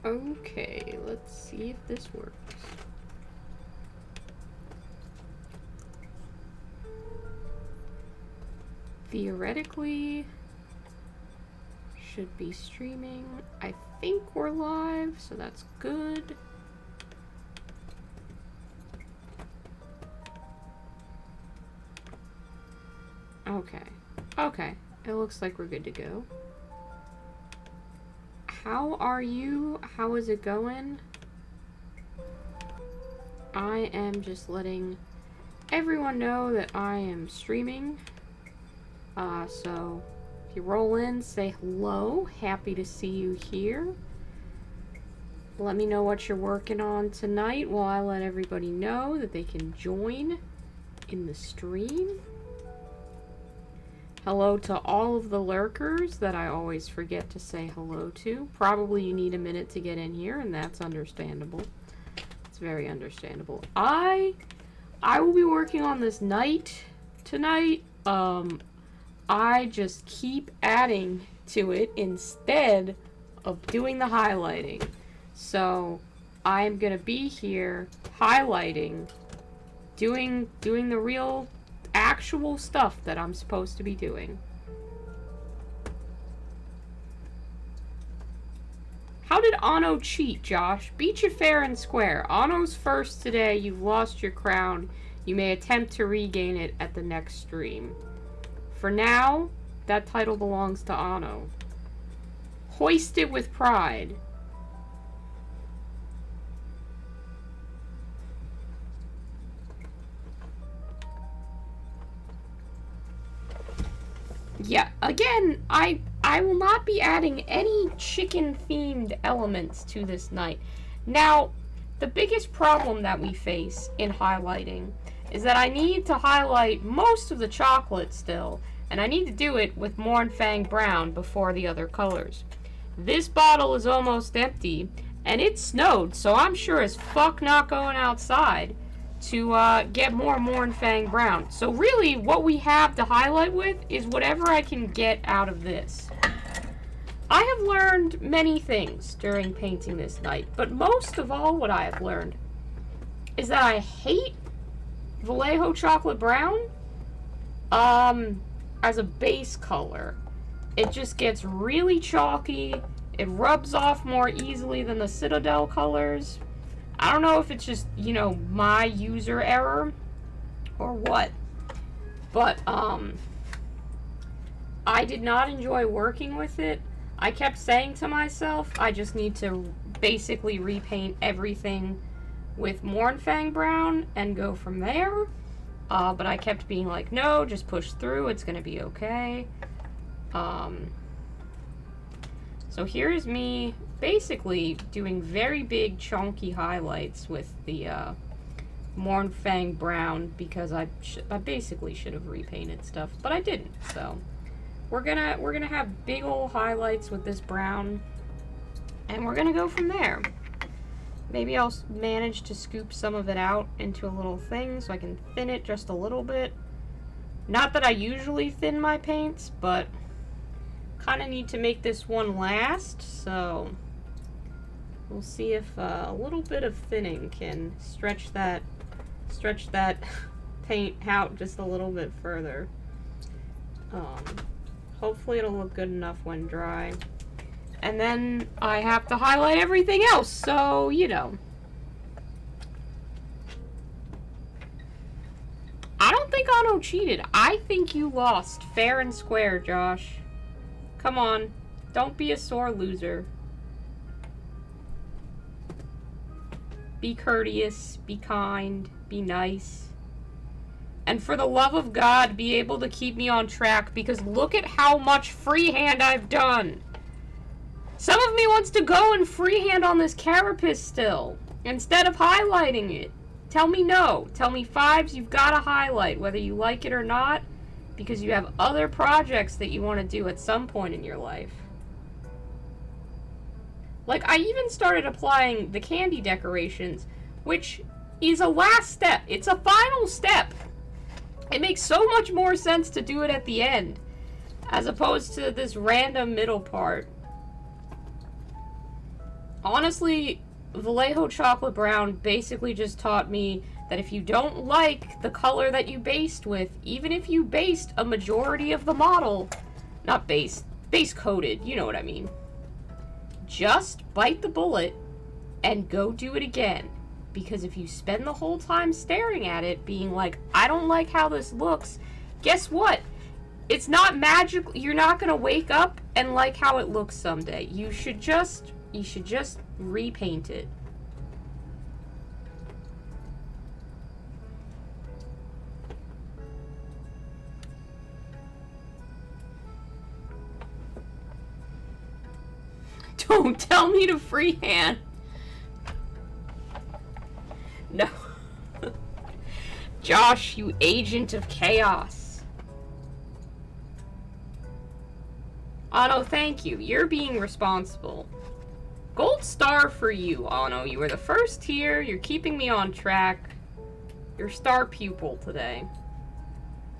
Okay, let's see if this works. Theoretically, should be streaming. I think we're live, so that's good. Okay, it looks like we're good to go. How are you? How is it going? I am just letting everyone know that I am streaming. So if you roll in, say hello. Happy to see you here. Let me know what you're working on tonight while I let everybody know that they can join in the stream. Hello to all of the lurkers that I always forget to say hello to. Probably you need a minute to get in here, and that's understandable. It's very understandable. I will be working on this night tonight. I just keep adding to it instead of doing the highlighting. So I'm gonna be here highlighting, doing the real actual stuff that I'm supposed to be doing. How did Anno cheat, Josh? Beat you fair and square. Anno's first today. You've lost your crown. You may attempt to regain it at the next stream. For now, that title belongs to Anno. Hoist it with pride. Yeah, again, I will not be adding any chicken-themed elements to this night. Now, the biggest problem that we face in highlighting is that I need to highlight most of the chocolate still, and I need to do it with Mournfang Brown before the other colors. This bottle is almost empty, and it snowed, so I'm sure as fuck not going outside to get more Mournfang Brown. So really, what we have to highlight with is whatever I can get out of this. I have learned many things during painting this night, but most of all what I have learned is that I hate Vallejo Chocolate Brown as a base color. It just gets really chalky. It rubs off more easily than the Citadel colors. I don't know if it's just, you know, my user error or what, but I did not enjoy working with it. I kept saying to myself, I just need to basically repaint everything with Mournfang Brown and go from there. But I kept being like, no, just push through, it's gonna be okay. So here's me basically doing very big chunky highlights with the Mournfang Brown because I basically should have repainted stuff, but I didn't. So we're gonna have big old highlights with this brown, and we're gonna go from there. Maybe I'll manage to scoop some of it out into a little thing so I can thin it just a little bit. Not that I usually thin my paints, but kind of need to make this one last, so we'll see if a little bit of thinning can stretch that paint out just a little bit further. Hopefully it'll look good enough when dry. And then I have to highlight everything else, so, you know. I don't think Anno cheated. I think you lost fair and square, Josh. Come on. Don't be a sore loser. Be courteous, be kind, be nice. And for the love of God, be able to keep me on track, because look at how much freehand I've done. Some of me wants to go and freehand on this carapace still, instead of highlighting it. Tell me no. Tell me fives, you've got to highlight, whether you like it or not, because you have other projects that you want to do at some point in your life. Like, I even started applying the candy decorations, which is a last step. It's a final step. It makes so much more sense to do it at the end, as opposed to this random middle part. Honestly, Vallejo Chocolate Brown basically just taught me that if you don't like the color that you based with, even if you based a majority of the model, not base coated, you know what I mean, just bite the bullet and go do it again. Because if you spend the whole time staring at it, being like, I don't like how this looks, guess what? It's not magical. You're not gonna wake up and like how it looks someday. You should just repaint it. Don't tell me to freehand. No. Josh, you agent of chaos. Otto, thank you. You're being responsible. Gold star for you, Otto. You were the first here. You're keeping me on track. You're star pupil today.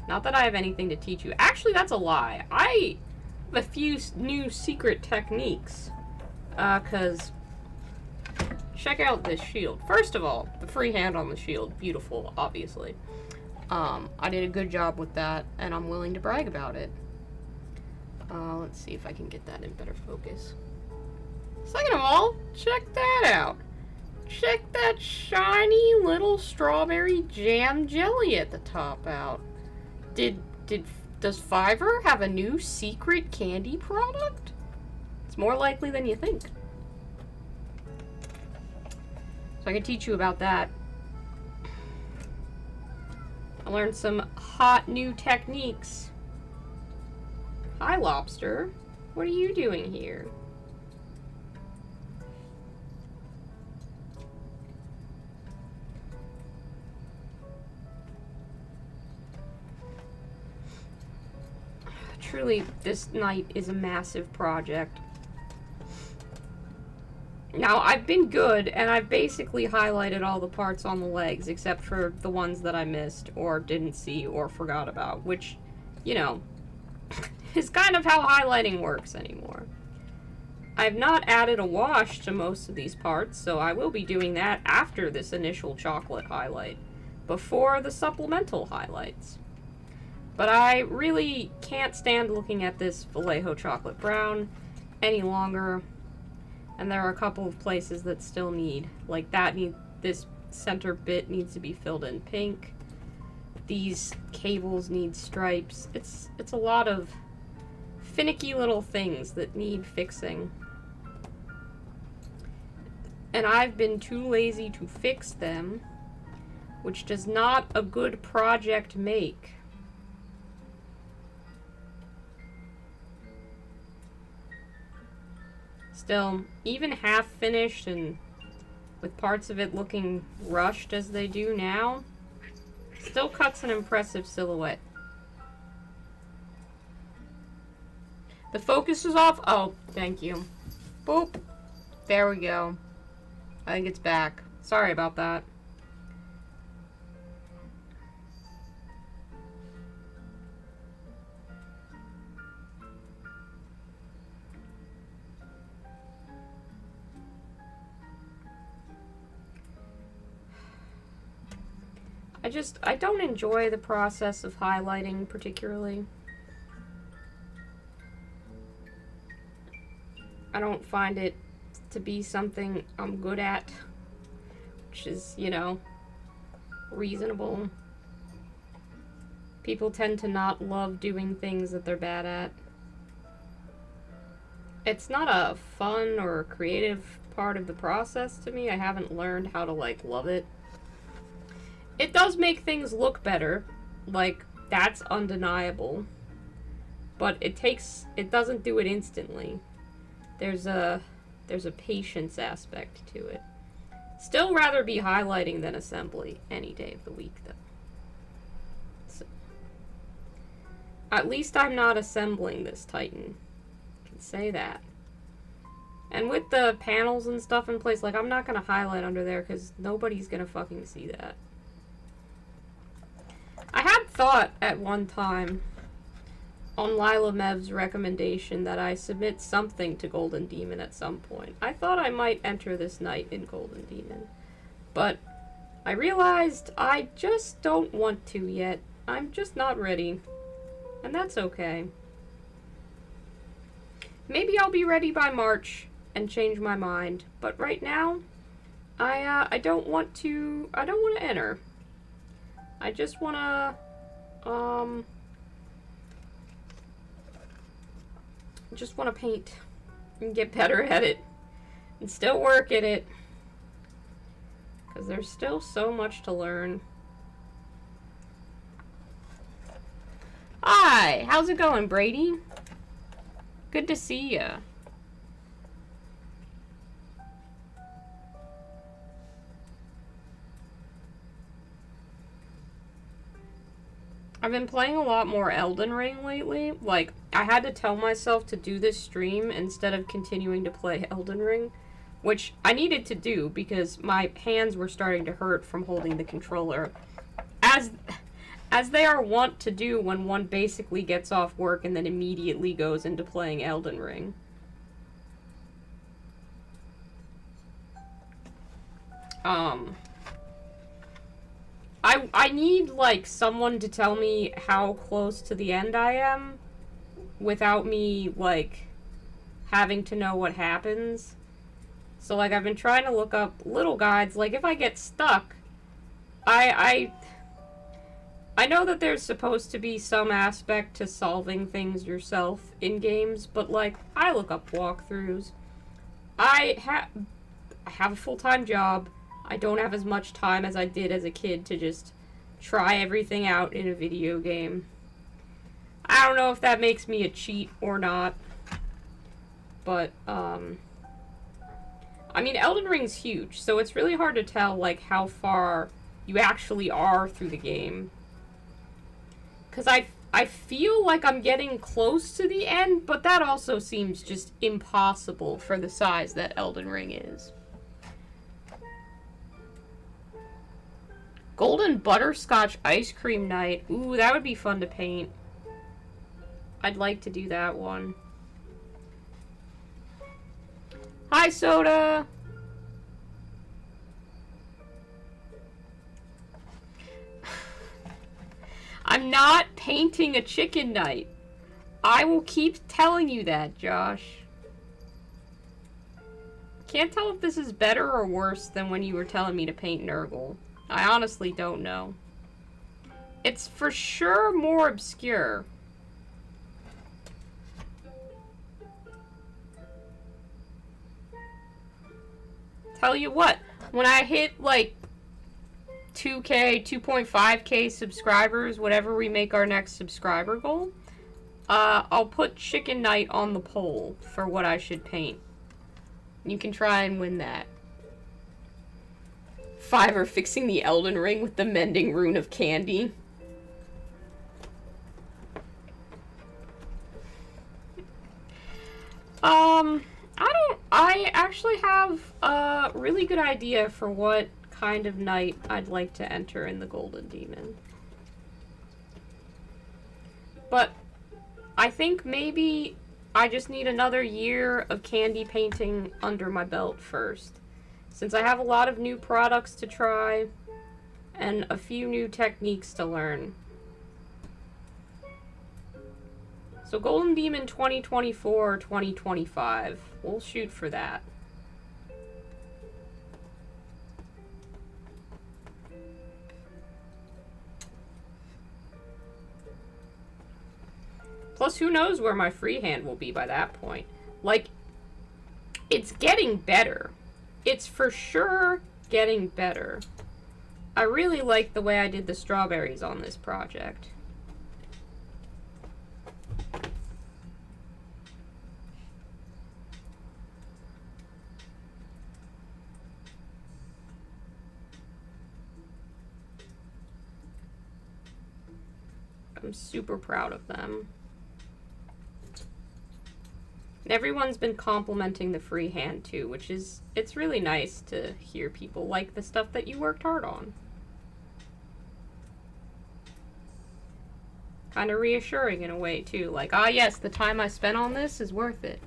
Not that I have anything to teach you. Actually, that's a lie. I have a few new secret techniques. Because check out this shield. First of all, the freehand on the shield. Beautiful, obviously. I did a good job with that, and I'm willing to brag about it. Let's see if I can get that in better focus. Second of all, check that out. Check that shiny little strawberry jam jelly at the top out. Does Fiverr have a new secret candy product? It's more likely than you think. So I can teach you about that. I learned some hot new techniques. Hi, Lobster. What are you doing here? Truly, this night is a massive project. Now, I've been good, and I've basically highlighted all the parts on the legs, except for the ones that I missed, or didn't see, or forgot about, which, you know, is kind of how highlighting works anymore. I've not added a wash to most of these parts, so I will be doing that after this initial chocolate highlight, before the supplemental highlights. But I really can't stand looking at this Vallejo Chocolate Brown any longer. And there are a couple of places that still need, like this center bit needs to be filled in pink. These cables need stripes. It's a lot of finicky little things that need fixing. And I've been too lazy to fix them, which does not a good project make. Still, even half finished and with parts of it looking rushed as they do now, still cuts an impressive silhouette. The focus is off. Oh, thank you. Boop. There we go. I think it's back. Sorry about that. I don't enjoy the process of highlighting particularly. I don't find it to be something I'm good at, which is, you know, reasonable. People tend to not love doing things that they're bad at. It's not a fun or creative part of the process to me. I haven't learned how to, like, love it. It does make things look better, like, that's undeniable, but it doesn't do it instantly. There's a patience aspect to it. Still rather be highlighting than assembly any day of the week, though. So, at least I'm not assembling this Titan. I can say that. And with the panels and stuff in place, like, I'm not gonna highlight under there because nobody's gonna fucking see that. I had thought at one time on Lila Mev's recommendation that I submit something to Golden Demon at some point. I thought I might enter this night in Golden Demon, but I realized I just don't want to yet. I'm just not ready, and that's okay. Maybe I'll be ready by March and change my mind, but right now, I don't want to enter. I just wanna, paint and get better at it and still work at it, because there's still so much to learn. Hi, how's it going, Brady? Good to see ya. I've been playing a lot more Elden Ring lately. Like, I had to tell myself to do this stream instead of continuing to play Elden Ring, which I needed to do because my hands were starting to hurt from holding the controller, as they are wont to do when one basically gets off work and then immediately goes into playing Elden Ring. I need, like, someone to tell me how close to the end I am without me, like, having to know what happens. So, like, I've been trying to look up little guides. Like, if I get stuck, I know that there's supposed to be some aspect to solving things yourself in games, but, like, I look up walkthroughs. I have a full-time job. I don't have as much time as I did as a kid to just try everything out in a video game. I don't know if that makes me a cheat or not, but, I mean, Elden Ring's huge, so it's really hard to tell, like, how far you actually are through the game. Because I feel like I'm getting close to the end, but that also seems just impossible for the size that Elden Ring is. Golden Butterscotch Ice Cream Night. Ooh, that would be fun to paint. I'd like to do that one. Hi, Soda! I'm not painting a chicken night. I will keep telling you that, Josh. Can't tell if this is better or worse than when you were telling me to paint Nurgle. I honestly don't know. It's for sure more obscure. Tell you what, when I hit, like, 2K, 2.5K subscribers, whatever we make our next subscriber goal, I'll put Chicken Night on the poll for what I should paint. You can try and win that. 5 are fixing the Elden Ring with the mending rune of candy. I actually have a really good idea for what kind of night I'd like to enter in the Golden Demon. But I think maybe I just need another year of candy painting under my belt first, since I have a lot of new products to try and a few new techniques to learn. So Golden Demon 2024 or 2025. We'll shoot for that. Plus, who knows where my freehand will be by that point. Like, it's getting better. It's for sure getting better. I really like the way I did the strawberries on this project. I'm super proud of them. And everyone's been complimenting the freehand too, which is, it's really nice to hear people like the stuff that you worked hard on. kind of reassuring in a way, too. Like, ah, yes, the time I spent on this is worth it.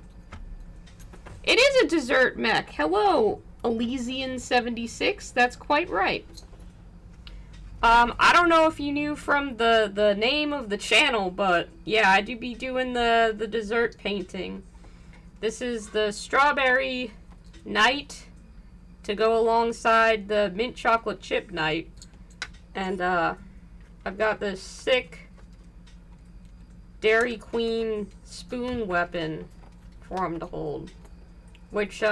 It is a dessert mech. Hello, Elysian76. That's quite right. I don't know if you knew from the name of the channel, but yeah, I do be doing the dessert painting. This is the strawberry night to go alongside the mint chocolate chip night. And, I've got this sick Dairy Queen spoon weapon for him to hold. Which,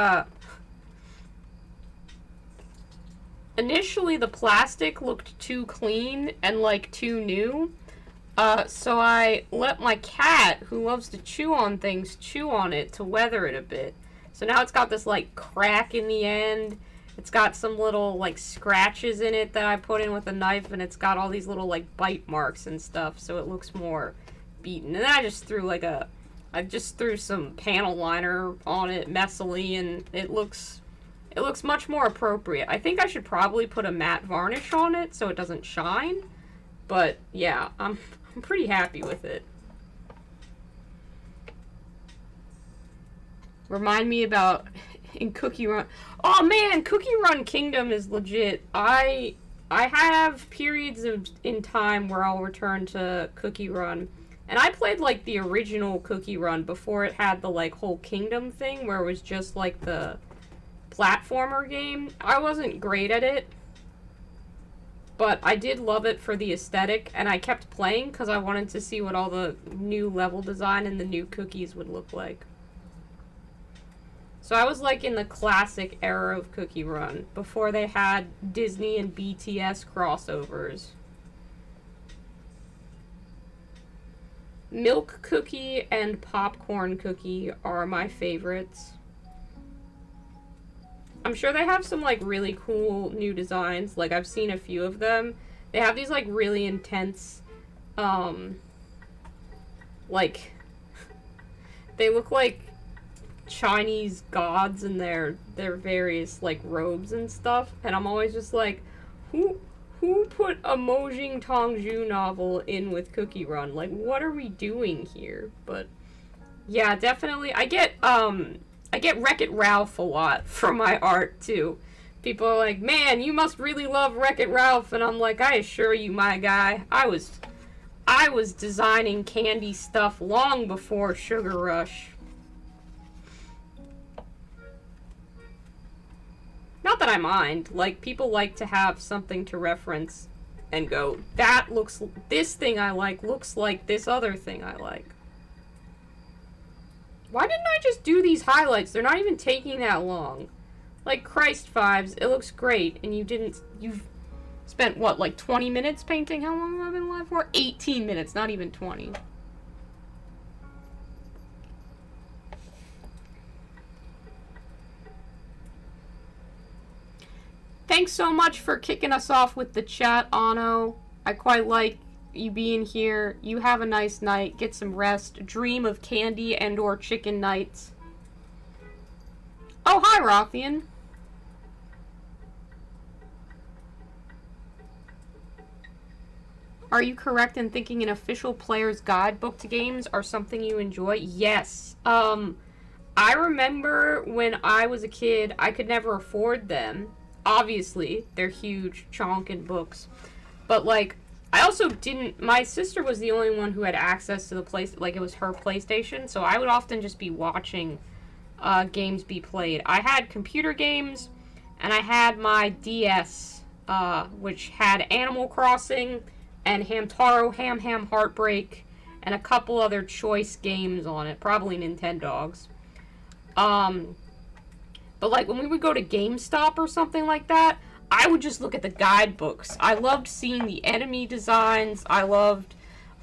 initially the plastic looked too clean and, like, too new. So I let my cat, who loves to chew on things, chew on it to weather it a bit. So now it's got this, like, crack in the end. It's got some little, like, scratches in it that I put in with a knife, and it's got all these little, like, bite marks and stuff, so it looks more beaten. And then I just threw, like, I just threw some panel liner on it messily, and it looks much more appropriate. I think I should probably put a matte varnish on it so it doesn't shine, but yeah, I'm pretty happy with it. Remind me about in Cookie Run. Oh man, Cookie Run Kingdom is legit. I have periods in time where I'll return to Cookie Run. And I played, like, the original Cookie Run before it had the, like, whole kingdom thing where it was just, like, the platformer game. I wasn't great at it, but I did love it for the aesthetic, and I kept playing because I wanted to see what all the new level design and the new cookies would look like. So I was, like, in the classic era of Cookie Run, before they had Disney and BTS crossovers. Milk cookie and popcorn cookie are my favorites. I'm sure they have some, like, really cool new designs. Like, I've seen a few of them. They have these, like, really intense, like, they look like Chinese gods in their various, like, robes and stuff. And I'm always just like, who put a Mojing Tongju novel in with Cookie Run? Like, what are we doing here? But yeah, definitely. I get Wreck-It Ralph a lot from my art too. People are like, man, you must really love Wreck-It Ralph, and I'm like, I assure you, my guy, I was designing candy stuff long before Sugar Rush. Not that I mind. Like, people like to have something to reference and go, this thing I like looks like this other thing I like. Why didn't I just do these highlights? They're not even taking that long. Like, Christ Fives, it looks great, and you've spent, what, like 20 minutes painting? How long have I been live for? 18 minutes, not even 20. Thanks so much for kicking us off with the chat, Ano. I quite like you being here. You have a nice night. Get some rest. Dream of candy and or chicken nights. Oh, hi, Rothian. Are you correct in thinking an official player's guidebook to games are something you enjoy? Yes. I remember when I was a kid, I could never afford them. Obviously, they're huge, chonkin' books. But, like, I also didn't... My sister was the only one who had access to the place... Like, it was her PlayStation, so I would often just be watching games be played. I had computer games, and I had my DS, which had Animal Crossing, and Hamtaro, Ham Ham Heartbreak, and a couple other choice games on it. Probably Nintendogs. But, like, when we would go to GameStop or something like that, I would just look at the guidebooks. I loved seeing the enemy designs. I loved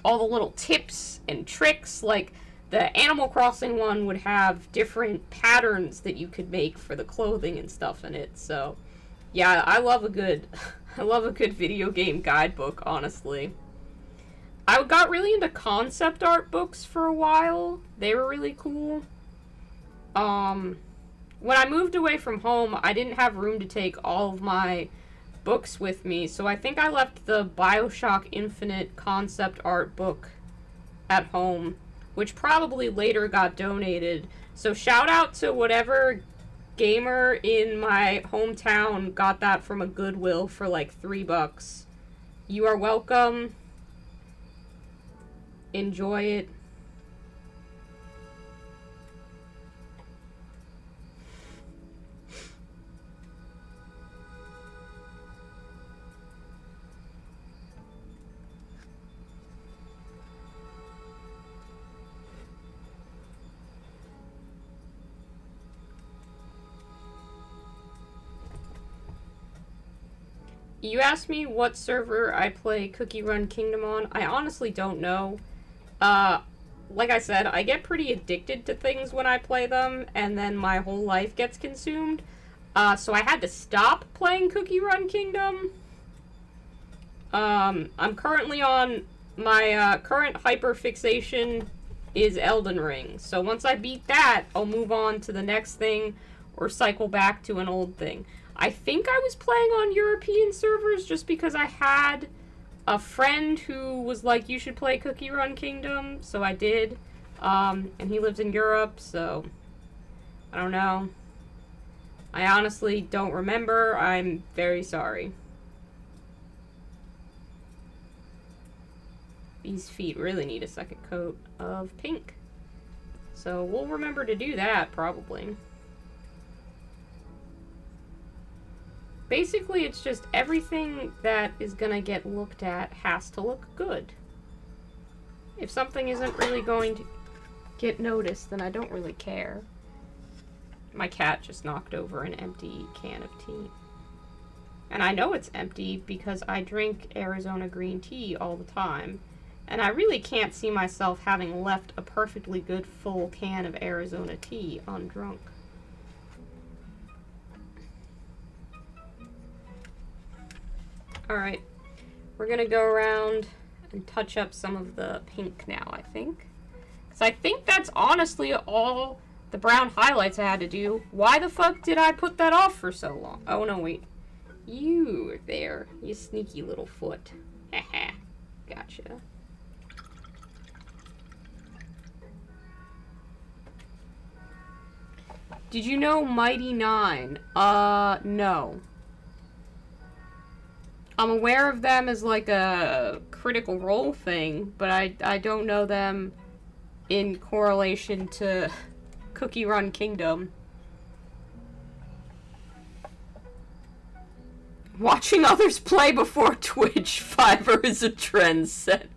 all the little tips and tricks. Like, the Animal Crossing one would have different patterns that you could make for the clothing and stuff in it. So, yeah, I love a good video game guidebook, honestly. I got really into concept art books for a while. They were really cool. When I moved away from home, I didn't have room to take all of my books with me, so I think I left the BioShock Infinite concept art book at home, which probably later got donated. So shout out to whatever gamer in my hometown got that from a Goodwill for like $3. You are welcome. Enjoy it. You asked me what server I play Cookie Run Kingdom on. I honestly don't know. Like I said, I get pretty addicted to things when I play them, and then my whole life gets consumed. So I had to stop playing Cookie Run Kingdom. I'm currently on my current hyperfixation is Elden Ring. So once I beat that, I'll move on to the next thing or cycle back to an old thing. I think I was playing on European servers just because I had a friend who was like, you should play Cookie Run Kingdom, so I did. And he lives in Europe, so I don't know. I honestly don't remember. I'm very sorry. These feet really need a second coat of pink. So we'll remember to do that, probably. Basically, it's just everything that is gonna get looked at has to look good. If something isn't really going to get noticed, then I don't really care. My cat just knocked over an empty can of tea. And I know it's empty because I drink Arizona green tea all the time. And I really can't see myself having left a perfectly good full can of Arizona tea undrunk. Alright, we're gonna go around and touch up some of the pink now, I think. Because I think that's honestly all the brown highlights I had to do. Why the fuck did I put that off for so long? Oh, no, wait. You were there, you sneaky little foot. Haha, gotcha. Did you know Mighty 9? No. I'm aware of them as like a Critical Role thing, but I don't know them in correlation to Cookie Run Kingdom. Watching others play before Twitch, Fiverr is a trend set.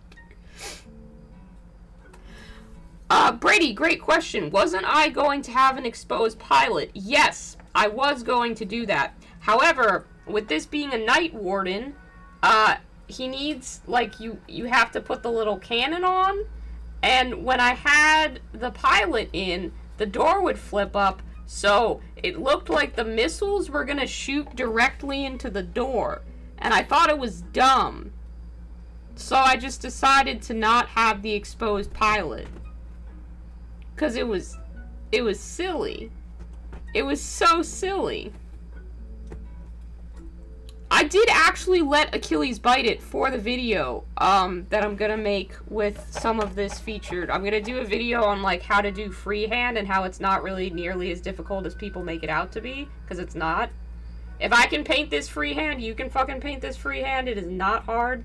Brady, great question. Wasn't I going to have an exposed pilot? Yes, I was going to do that. However, with this being a night warden, he needs, like, you have to put the little cannon on, and when I had the pilot in, the door would flip up, so it looked like the missiles were gonna shoot directly into the door, and I thought it was dumb. So I just decided to not have the exposed pilot. 'Cause it was silly. It was so silly. I did actually let Achilles bite it for the video that I'm gonna make with some of this featured. I'm gonna do a video on like how to do freehand and how it's not really nearly as difficult as people make it out to be, because it's not. If I can paint this freehand, you can fucking paint this freehand. It is not hard.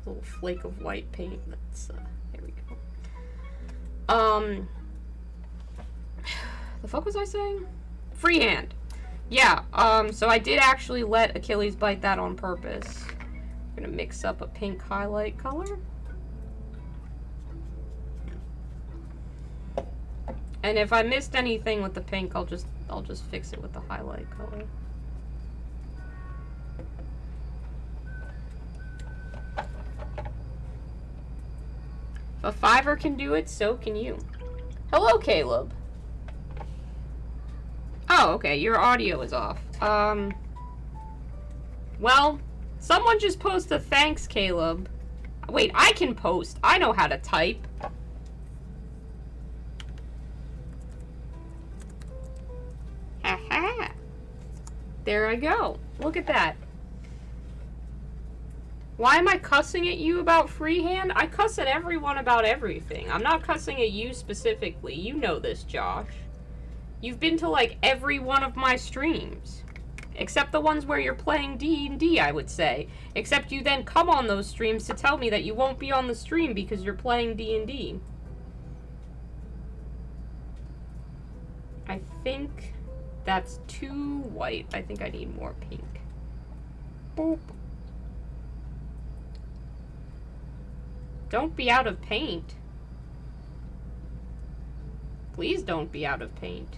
A little flake of white paint. That's there we go. The fuck was I saying? Freehand. Yeah, so I did actually let Achilles bite that on purpose. I'm gonna mix up a pink highlight color. And if I missed anything with the pink, I'll just fix it with the highlight color. If a Fiverr can do it, so can you. Hello, Caleb. Oh, okay, your audio is off. Well, someone just post a thanks, Caleb. Wait, I can post. I know how to type. Haha. There I go. Look at that. Why am I cussing at you about freehand? I cuss at everyone about everything. I'm not cussing at you specifically. You know this, Josh. You've been to, like, every one of my streams. Except the ones where you're playing D&D, I would say. Except you then come on those streams to tell me that you won't be on the stream because you're playing D&D. I think that's too white. I think I need more pink. Boop. Don't be out of paint. Please don't be out of paint.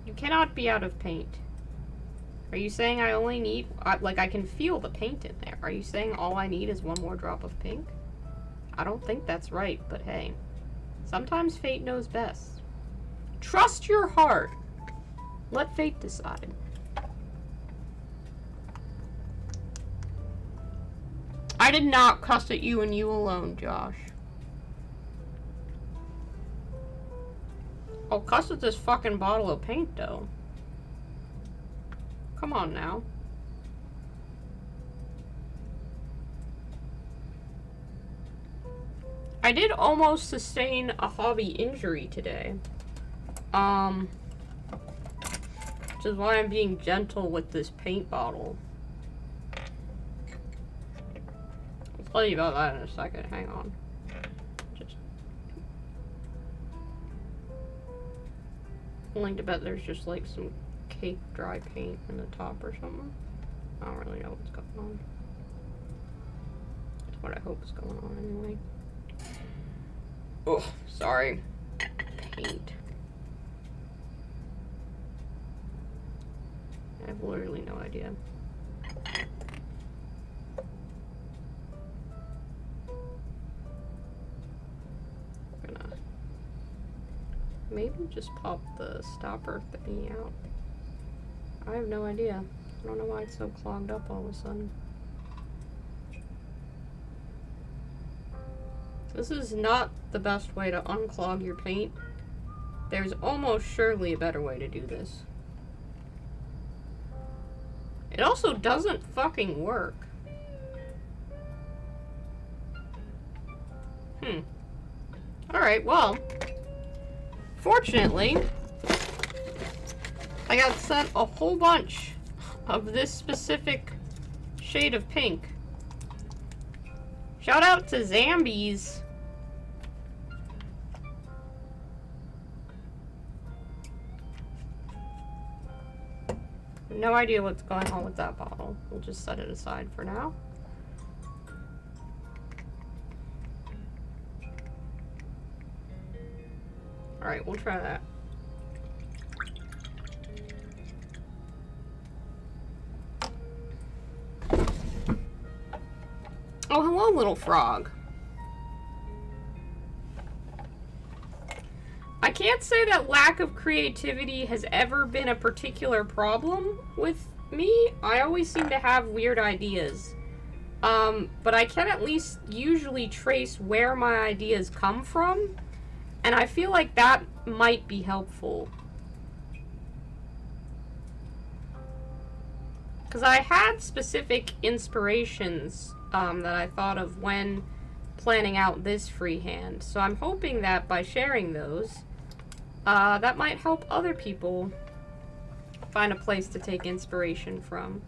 You cannot be out of paint. Are you saying I only need... like, I can feel the paint in there. Are you saying all I need is one more drop of pink? I don't think that's right, but hey. Sometimes fate knows best. Trust your heart. Let fate decide. I did not cuss at you and you alone, Josh. I'll cuss at this fucking bottle of paint, though. Come on now. I did almost sustain a hobby injury today. Which is why I'm being gentle with this paint bottle. I'll tell you about that in a second. Hang on. I'm willing to bet there's just like some cake dry paint in the top or something. I don't really know what's going on. That's what I hope is going on anyway. Oh, sorry. Paint. I have literally no idea. I'm gonna maybe just pop the stopper thingy out. I have no idea. I don't know why it's so clogged up all of a sudden. This is not the best way to unclog your paint. There's almost surely a better way to do this. It also doesn't fucking work. Alright, well. Fortunately, I got sent a whole bunch of this specific shade of pink. Shout out to Zambies. No idea what's going on with that bottle. We'll just set it aside for now. Alright, we'll try that. Oh, hello, little frog. I can't say that lack of creativity has ever been a particular problem with me. I always seem to have weird ideas. But I can at least usually trace where my ideas come from. And I feel like that might be helpful. Because I had specific inspirations that I thought of when planning out this freehand. So I'm hoping that by sharing those, that might help other people find a place to take inspiration from.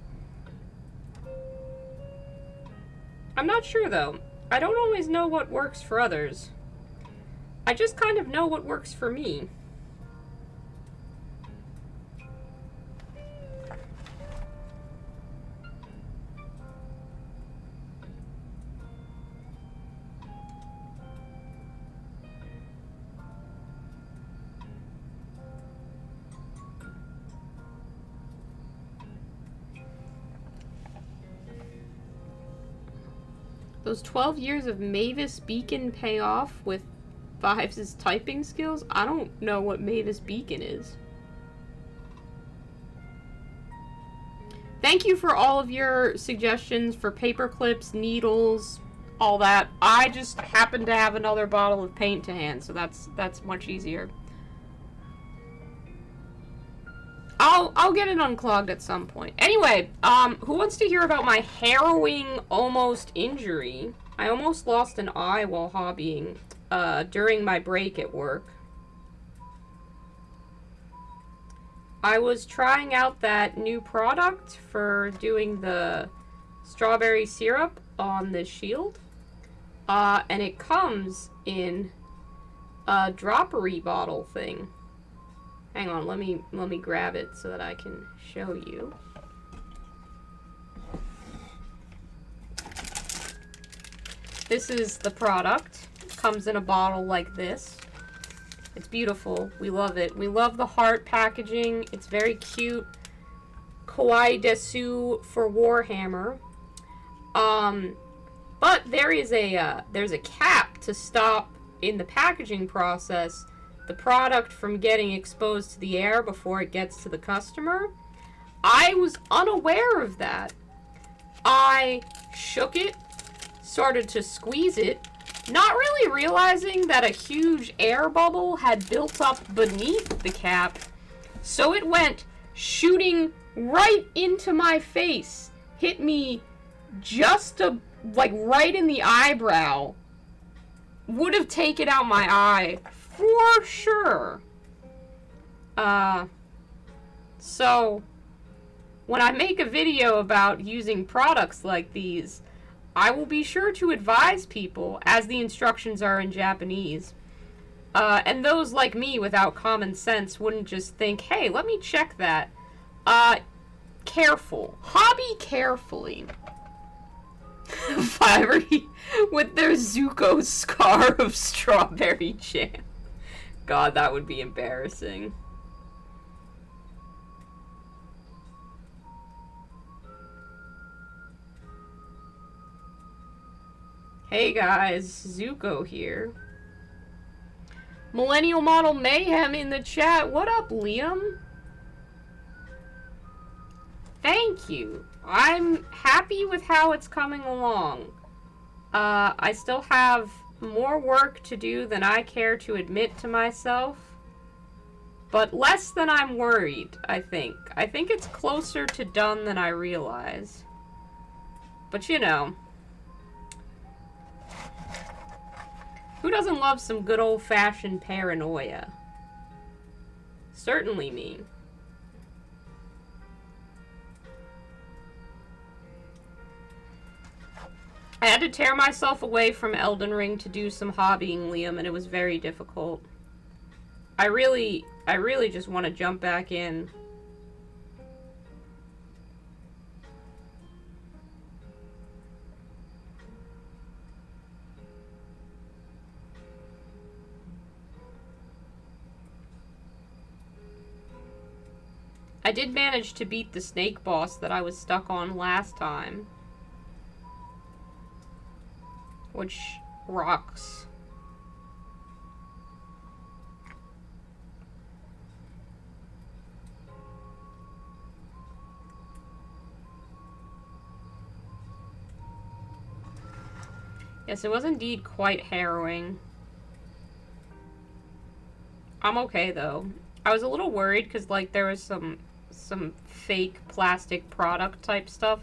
I'm not sure though. I don't always know what works for others. I just kind of know what works for me. Those 12 years of Mavis Beacon pay off with Vibes' typing skills? I don't know what Mavis Beacon is. Thank you for all of your suggestions for paper clips, needles, all that. I just happen to have another bottle of paint to hand, so that's much easier. I'll get it unclogged at some point. Anyway, who wants to hear about my harrowing almost injury? I almost lost an eye while hobbying, during my break at work. I was trying out that new product for doing the strawberry syrup on the shield. And it comes in a droppery bottle thing. Hang on, let me grab it so that I can show you. This is the product. It comes in a bottle like this. It's beautiful. We love it. We love the heart packaging. It's very cute. Kawaii desu for Warhammer. But there's a cap to stop in the packaging process the product from getting exposed to the air before it gets to the customer. I was unaware of that. I shook it, started to squeeze it, not really realizing that a huge air bubble had built up beneath the cap, so it went shooting right into my face, hit me just right in the eyebrow. Would have taken out my eye for sure. So when I make a video about using products like these, I will be sure to advise people, as the instructions are in Japanese. And those like me without common sense wouldn't just think, hey, let me check that. Careful. Hobby carefully. Fiery with their Zuko scar of strawberry jam. God, that would be embarrassing. Hey guys, Zuko here. Millennial Model Mayhem in the chat. What up, Liam? Thank you. I'm happy with how it's coming along. I still have more work to do than I care to admit to myself. But less than I'm worried, I think. I think it's closer to done than I realize. But you know. Who doesn't love some good old-fashioned paranoia? Certainly me. I had to tear myself away from Elden Ring to do some hobbying, Liam, and it was very difficult. I really just want to jump back in. I did manage to beat the snake boss that I was stuck on last time. Which rocks. Yes, it was indeed quite harrowing. I'm okay though. I was a little worried because like there was some fake plastic product type stuff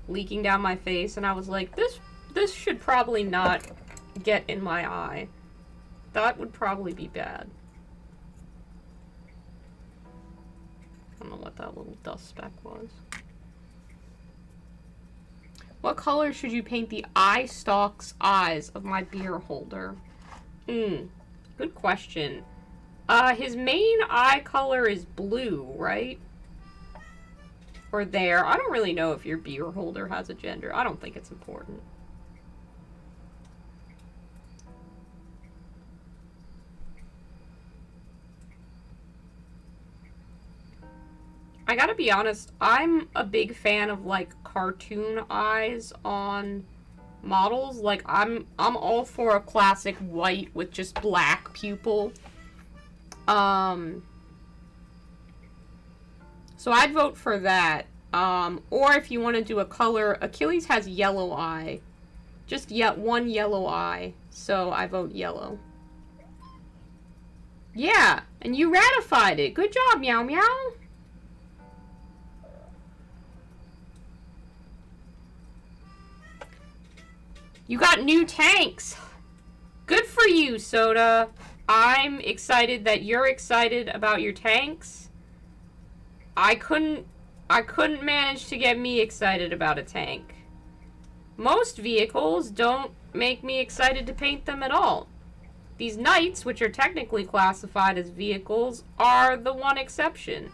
leaking down my face, and I was like, this should probably not get in my eye. That would probably be bad. I don't know what that little dust speck was. What color should you paint the eye stalk's eyes of my beer holder? Good question. His main eye color is blue, right? Or there. I don't really know if your beer holder has a gender. I don't think it's important. I gotta be honest, I'm a big fan of like cartoon eyes on models. Like I'm all for a classic white with just black pupil. So I'd vote for that. Or if you want to do a color, Achilles has yellow eye. Just yet one yellow eye. So I vote yellow. Yeah, and you ratified it. Good job, Meow Meow. You got new tanks. Good for you, Soda. I'm excited that you're excited about your tanks. I couldn't manage to get me excited about a tank. Most vehicles don't make me excited to paint them at all. These knights, which are technically classified as vehicles, are the one exception.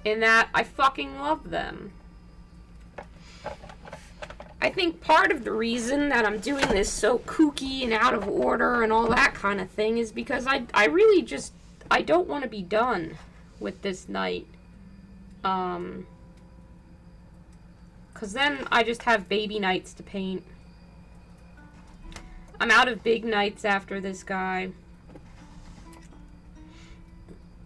In that I fucking love them. I think part of the reason that I'm doing this so kooky and out of order and all that kind of thing is because I really just, I don't want to be done with this knight. Because then I just have baby knights to paint. I'm out of big knights after this guy.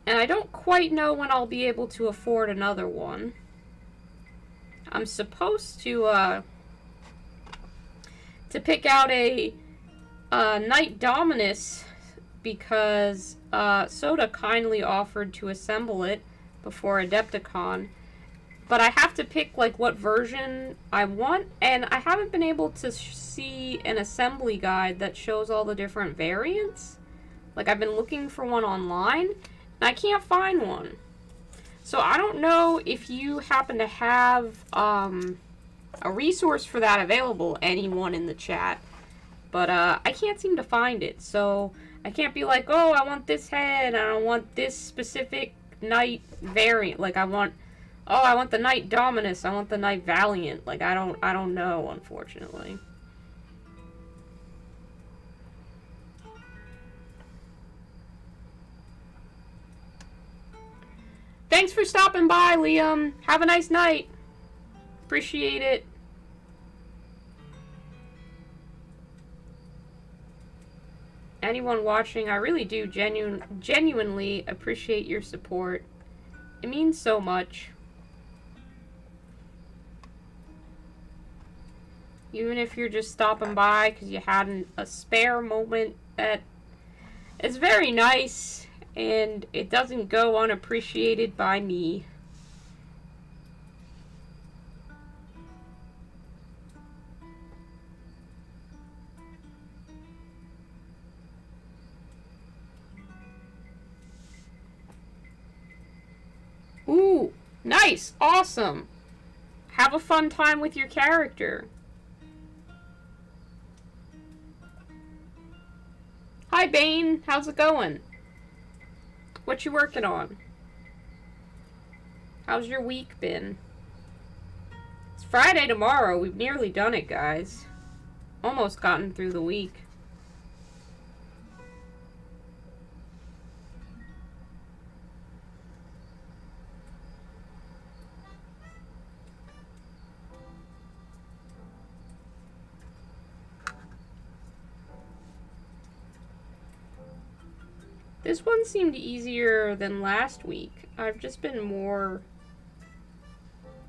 And I don't quite know when I'll be able to afford another one. I'm supposed to pick out a Knight Dominus because Soda kindly offered to assemble it before Adepticon. But I have to pick, like, what version I want, and I haven't been able to see an assembly guide that shows all the different variants. Like, I've been looking for one online, and I can't find one. So I don't know if you happen to have a resource for that available, anyone in the chat. But I can't seem to find it, so I can't be like, oh, I want this head, and I want this specific Knight variant. Like, I want the Knight Dominus, I want the Knight Valiant. Like, I don't know, unfortunately. Thanks for stopping by, Liam. Have a nice night. Appreciate it. Anyone watching, I really do genuinely appreciate your support. It means so much. Even if you're just stopping by because you had a spare moment, that is very nice, and it doesn't go unappreciated by me. Ooh, nice, awesome. Have a fun time with your character. Hi, Bane. How's it going? What you working on? How's your week been? It's Friday tomorrow. We've nearly done it, guys. Almost gotten through the week. This one seemed easier than last week. I've just been more...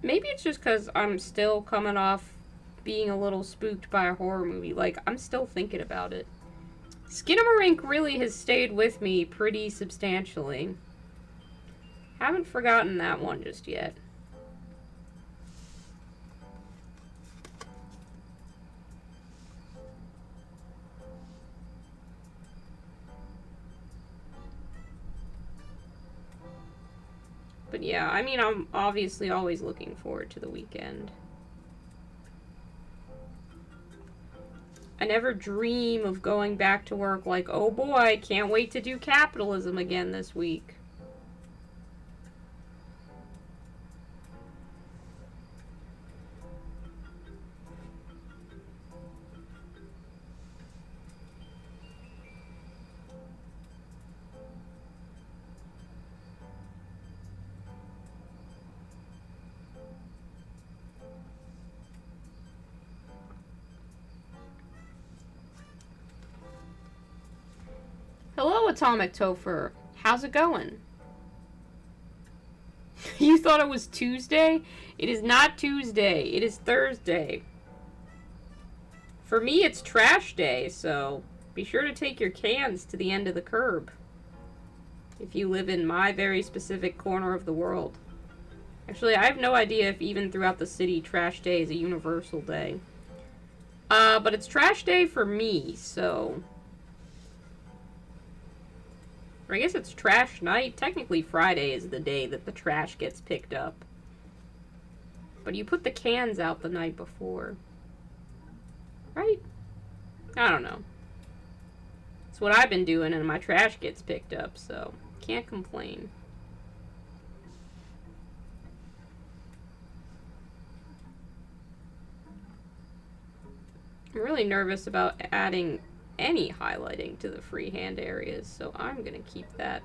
Maybe it's just because I'm still coming off being a little spooked by a horror movie. Like, I'm still thinking about it. Skinamarink really has stayed with me pretty substantially. Haven't forgotten that one just yet. But yeah, I mean, I'm obviously always looking forward to the weekend. I never dream of going back to work like, oh boy, can't wait to do capitalism again this week. Hello, Atomic Topher. How's it going? You thought it was Tuesday? It is not Tuesday. It is Thursday. For me, it's trash day, so be sure to take your cans to the end of the curb. If you live in my very specific corner of the world. Actually, I have no idea if even throughout the city, trash day is a universal day. But it's trash day for me, so... Or I guess it's trash night. Technically, Friday is the day that the trash gets picked up. But you put the cans out the night before. Right? I don't know. It's what I've been doing, and my trash gets picked up, so can't complain. I'm really nervous about adding any highlighting to the freehand areas, so I'm going to keep that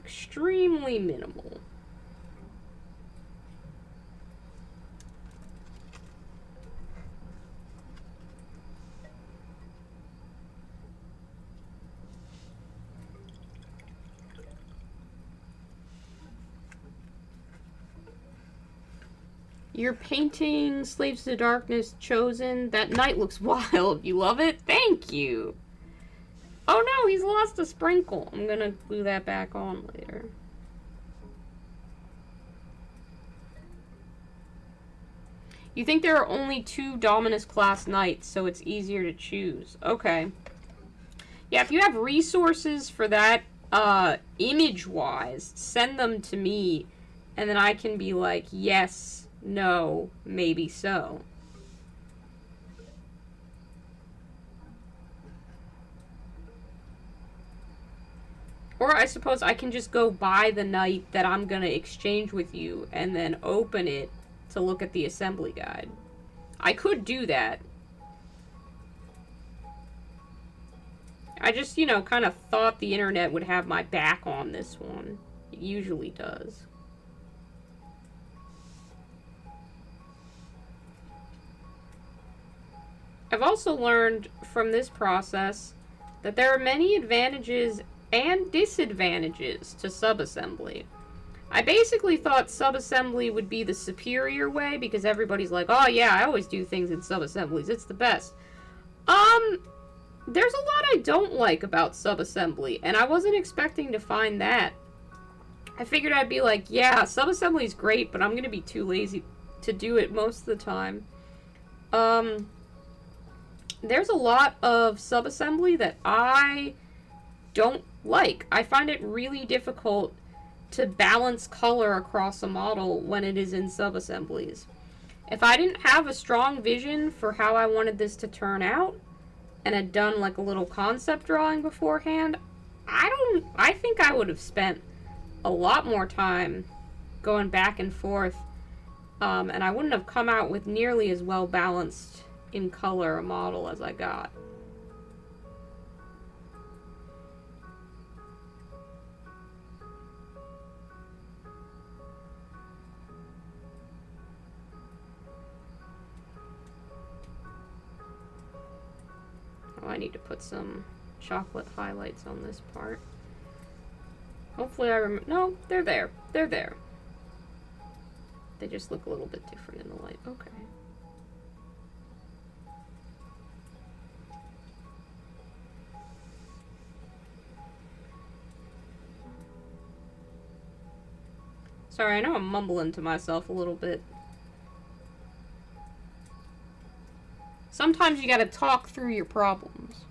extremely minimal. Your painting, Slaves to Darkness, Chosen. That night looks wild. You love it? Thank you. Oh no, he's lost a sprinkle. I'm gonna glue that back on later. You think there are only 2 Dominus class knights, so it's easier to choose. Okay. Yeah, if you have resources for that, image-wise, send them to me, and then I can be like, yes, no, maybe so. Or I suppose I can just go buy the knight that I'm gonna exchange with you and then open it to look at the assembly guide. I could do that. I just, you know, kind of thought the internet would have my back on this one. It usually does. I've also learned from this process that there are many advantages and disadvantages to subassembly. I basically thought subassembly would be the superior way because everybody's like, oh yeah, I always do things in subassemblies, it's the best. There's a lot I don't like about subassembly, and I wasn't expecting to find that. I figured I'd be like, yeah, subassembly's great, but I'm gonna be too lazy to do it most of the time. There's a lot of subassembly that I don't like. I find it really difficult to balance color across a model when it is in subassemblies. If I didn't have a strong vision for how I wanted this to turn out, and had done like a little concept drawing beforehand, I think I would have spent a lot more time going back and forth, and I wouldn't have come out with nearly as well balanced in color a model as I got. Oh, I need to put some chocolate highlights on this part. Hopefully I remember. No, they're there. They're there. They just look a little bit different in the light. Okay. Sorry, I know I'm mumbling to myself a little bit. Sometimes you gotta talk through your problems.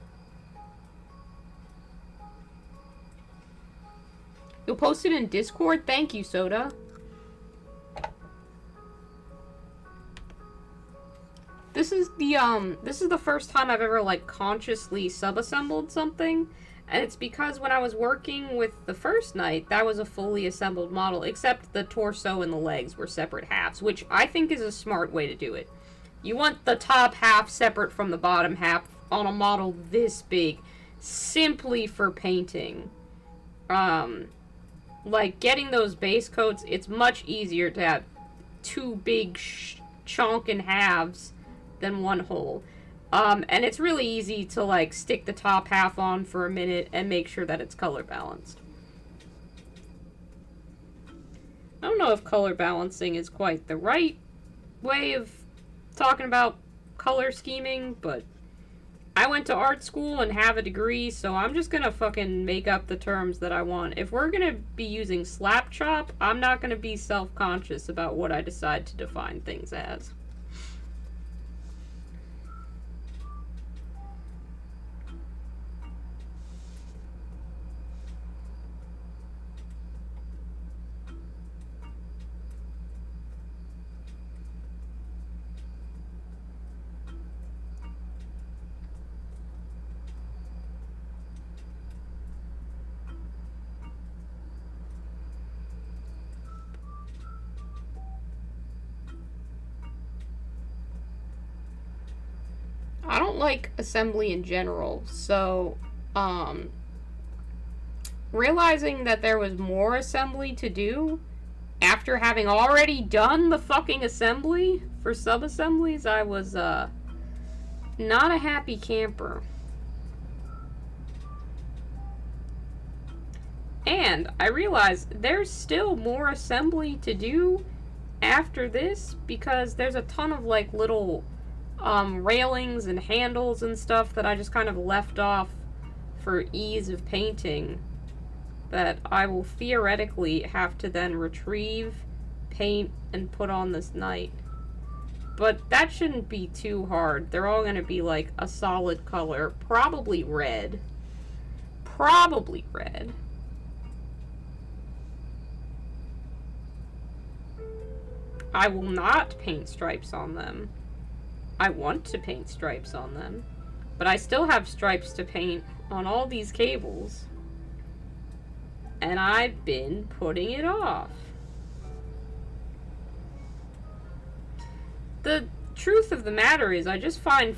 You'll post it in Discord? Thank you, Soda. This is the first time I've ever, like, consciously subassembled something. And it's because when I was working with the first knight, that was a fully assembled model, except the torso and the legs were separate halves, which I think is a smart way to do it. You want the top half separate from the bottom half on a model this big, simply for painting. Like, getting those base coats, it's much easier to have 2 big chonkin halves than 1 whole. And it's really easy to, like, stick the top half on for a minute and make sure that it's color balanced. I don't know if color balancing is quite the right way of talking about color scheming, but I went to art school and have a degree, so I'm just gonna fucking make up the terms that I want. If we're gonna be using slap chop, I'm not gonna be self-conscious about what I decide to define things as. don't like assembly in general, so, realizing that there was more assembly to do after having already done the fucking assembly for sub-assemblies, I was, not a happy camper. And I realized there's still more assembly to do after this, because there's a ton of, like, little, railings and handles and stuff that I just kind of left off for ease of painting that I will theoretically have to then retrieve, paint, and put on this night. But that shouldn't be too hard. They're all going to be like a solid color. Probably red. Probably red. I will not paint stripes on them. I want to paint stripes on them. But I still have stripes to paint on all these cables. And I've been putting it off. The truth of the matter is, I just find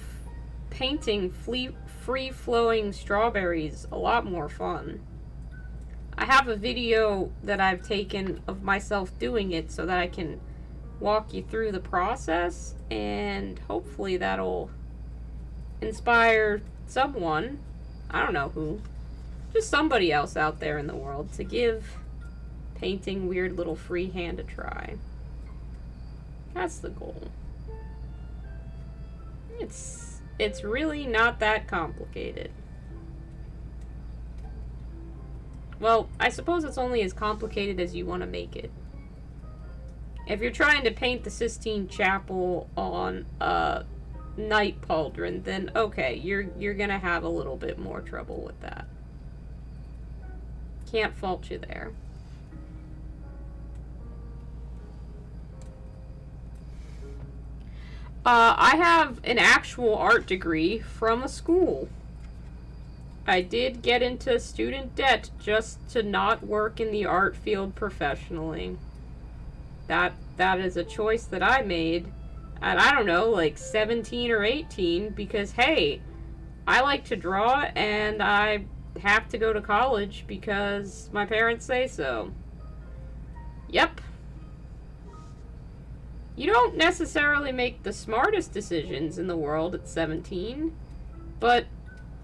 painting free-flowing strawberries a lot more fun. I have a video that I've taken of myself doing it so that I can walk you through the process, and hopefully that'll inspire someone, I don't know who, just somebody else out there in the world to give painting weird little freehand a try. That's the goal. It's really not that complicated. Well, I suppose it's only as complicated as you want to make it. If you're trying to paint the Sistine Chapel on a night pauldron, then okay, you're gonna have a little bit more trouble with that. Can't fault you there. I have an actual art degree from a school. I did get into student debt just to not work in the art field professionally. That is a choice that I made at, I don't know, like 17 or 18, because hey, I like to draw and I have to go to college because my parents say so. Yep. You don't necessarily make the smartest decisions in the world at 17, but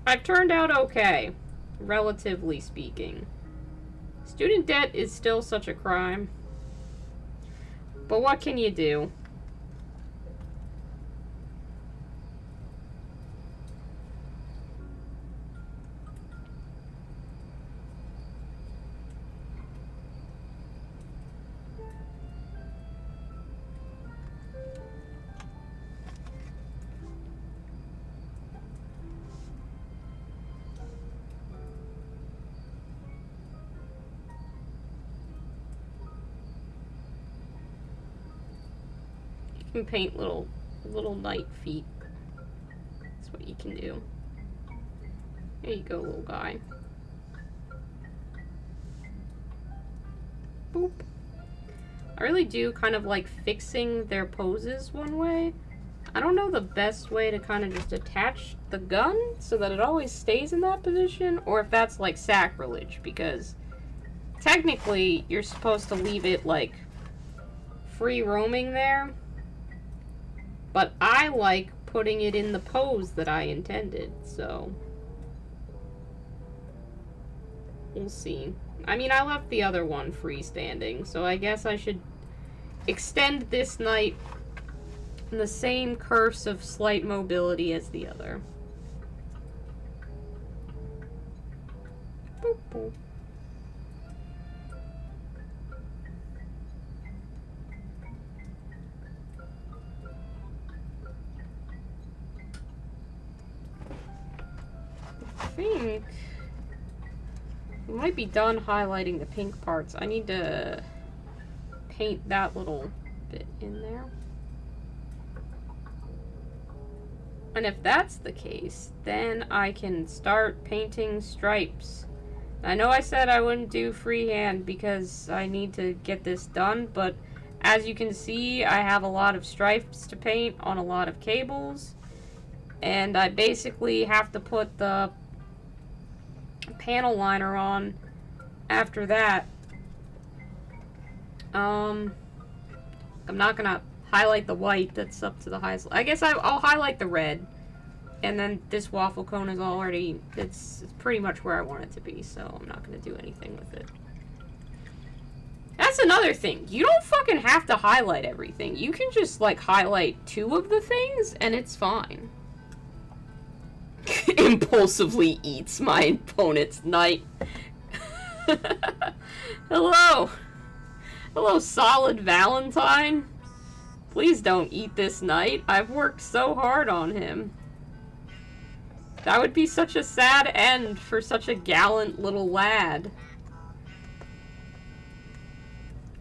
I've turned out okay, relatively speaking. Student debt is still such a crime. But what can you do? You can paint little night feet. That's what you can do. There you go, little guy. Boop. I really do kind of like fixing their poses one way. I don't know the best way to kind of just attach the gun so that it always stays in that position, or if that's like sacrilege, because technically you're supposed to leave it like free roaming there. But I like putting it in the pose that I intended, so we'll see. I mean, I left the other one freestanding, so I guess I should extend this night in the same curse of slight mobility as the other. Boop, boop. I think we might be done highlighting the pink parts. I need to paint that little bit in there. And if that's the case, then I can start painting stripes. I know I said I wouldn't do freehand because I need to get this done, but as you can see, I have a lot of stripes to paint on a lot of cables. and I basically have to put the panel liner on after that. I'm not gonna highlight the white that's up to the highest. I guess I'll highlight the red. And then this waffle cone is already, it's pretty much where I want it to be, so I'm not going to do anything with it. That's another thing. You don't fucking have to highlight everything. You can just, like, highlight 2 of the things, and it's fine. Impulsively eats my opponent's knight. Hello. Hello, Solid Valentine. Please don't eat this knight. I've worked so hard on him. That would be such a sad end for such a gallant little lad.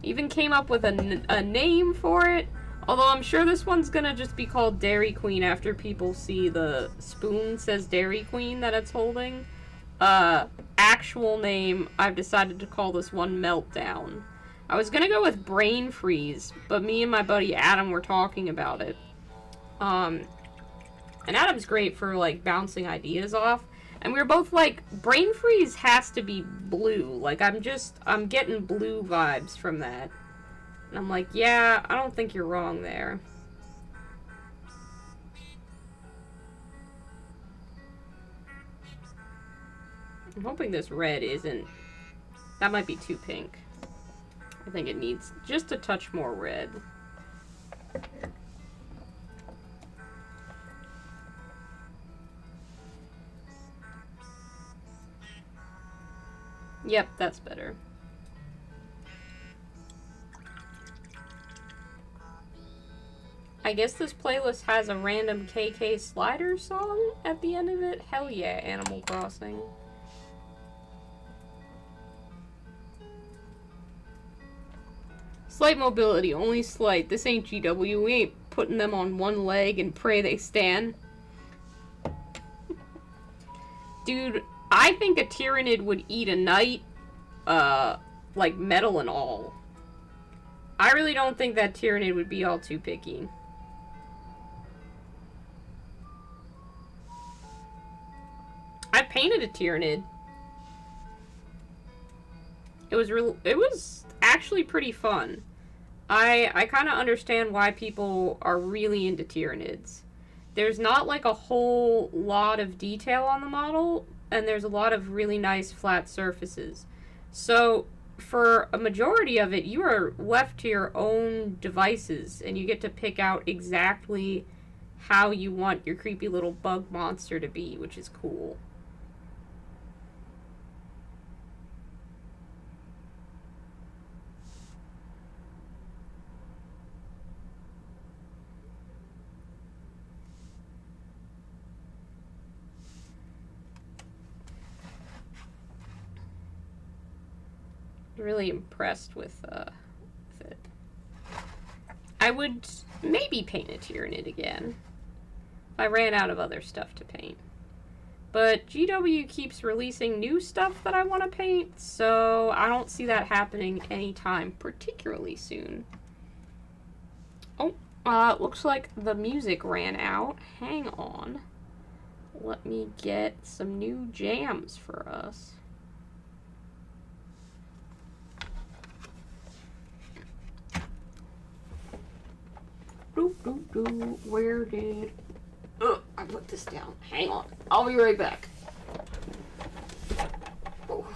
Even came up with a name for it. Although I'm sure this one's gonna just be called Dairy Queen after people see the spoon says Dairy Queen that it's holding. Actual name, I've decided to call this one Meltdown. I was gonna go with Brain Freeze, but me and my buddy Adam were talking about it. And Adam's great for, like, bouncing ideas off. And we were both like, Brain Freeze has to be blue. Like, I'm getting blue vibes from that. And I'm like, yeah, I don't think you're wrong there. I'm hoping this red isn't... That might be too pink. I think it needs just a touch more red. Yep, that's better. I guess this playlist has a random KK Slider song at the end of it. Hell yeah, Animal Crossing. Slight mobility, only slight. This ain't GW. We ain't putting them on one leg and pray they stand. Dude, I think a Tyrannid would eat a knight, like metal and all. I really don't think that Tyrannid would be all too picky. I painted a Tyrannid. It was actually pretty fun. I kind of understand why people are really into Tyrannids. There's not like a whole lot of detail on the model, and there's a lot of really nice flat surfaces. So for a majority of it, you are left to your own devices, and you get to pick out exactly how you want your creepy little bug monster to be, which is cool. Really impressed with it. I would maybe paint a Tyrannid again if I ran out of other stuff to paint. But GW keeps releasing new stuff that I want to paint, so I don't see that happening anytime particularly soon. Oh, looks like the music ran out. Hang on. Let me get some new jams for us. Where did... I put this down. Hang on. I'll be right back. Oh.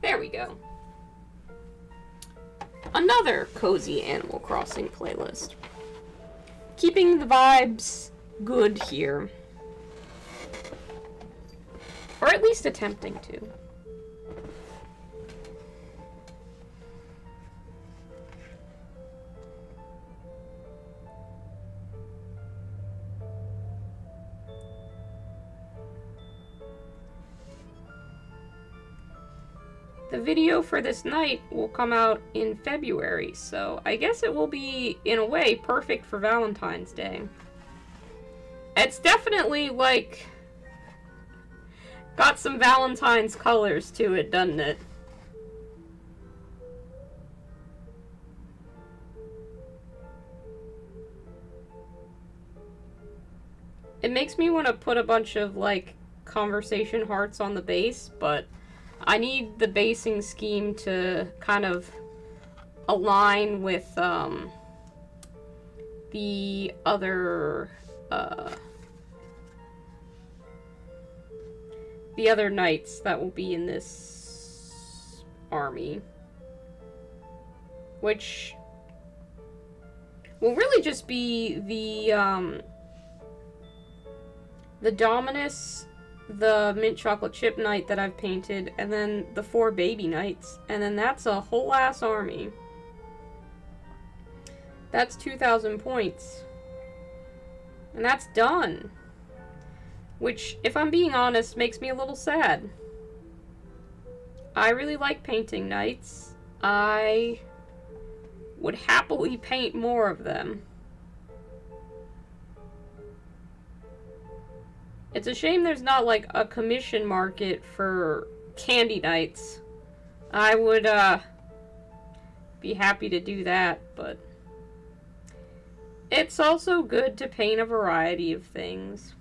There we go. Another cozy Animal Crossing playlist. Keeping the vibes good here. Or at least attempting to. The video for this night will come out in February, so I guess it will be, in a way, perfect for Valentine's Day. It's definitely, like... got some Valentine's colors to it, doesn't it? It makes me want to put a bunch of, like, conversation hearts on the base, but I need the basing scheme to kind of align with, the other knights that will be in this army. Which will really just be the Dominus, the mint chocolate chip knight that I've painted, and then the 4 baby knights, and then that's a whole ass army. That's 2,000 points. And that's done. Which, if I'm being honest, makes me a little sad. I really like painting knights. I would happily paint more of them. It's a shame there's not, like, a commission market for candy knights. I would, be happy to do that, but it's also good to paint a variety of things.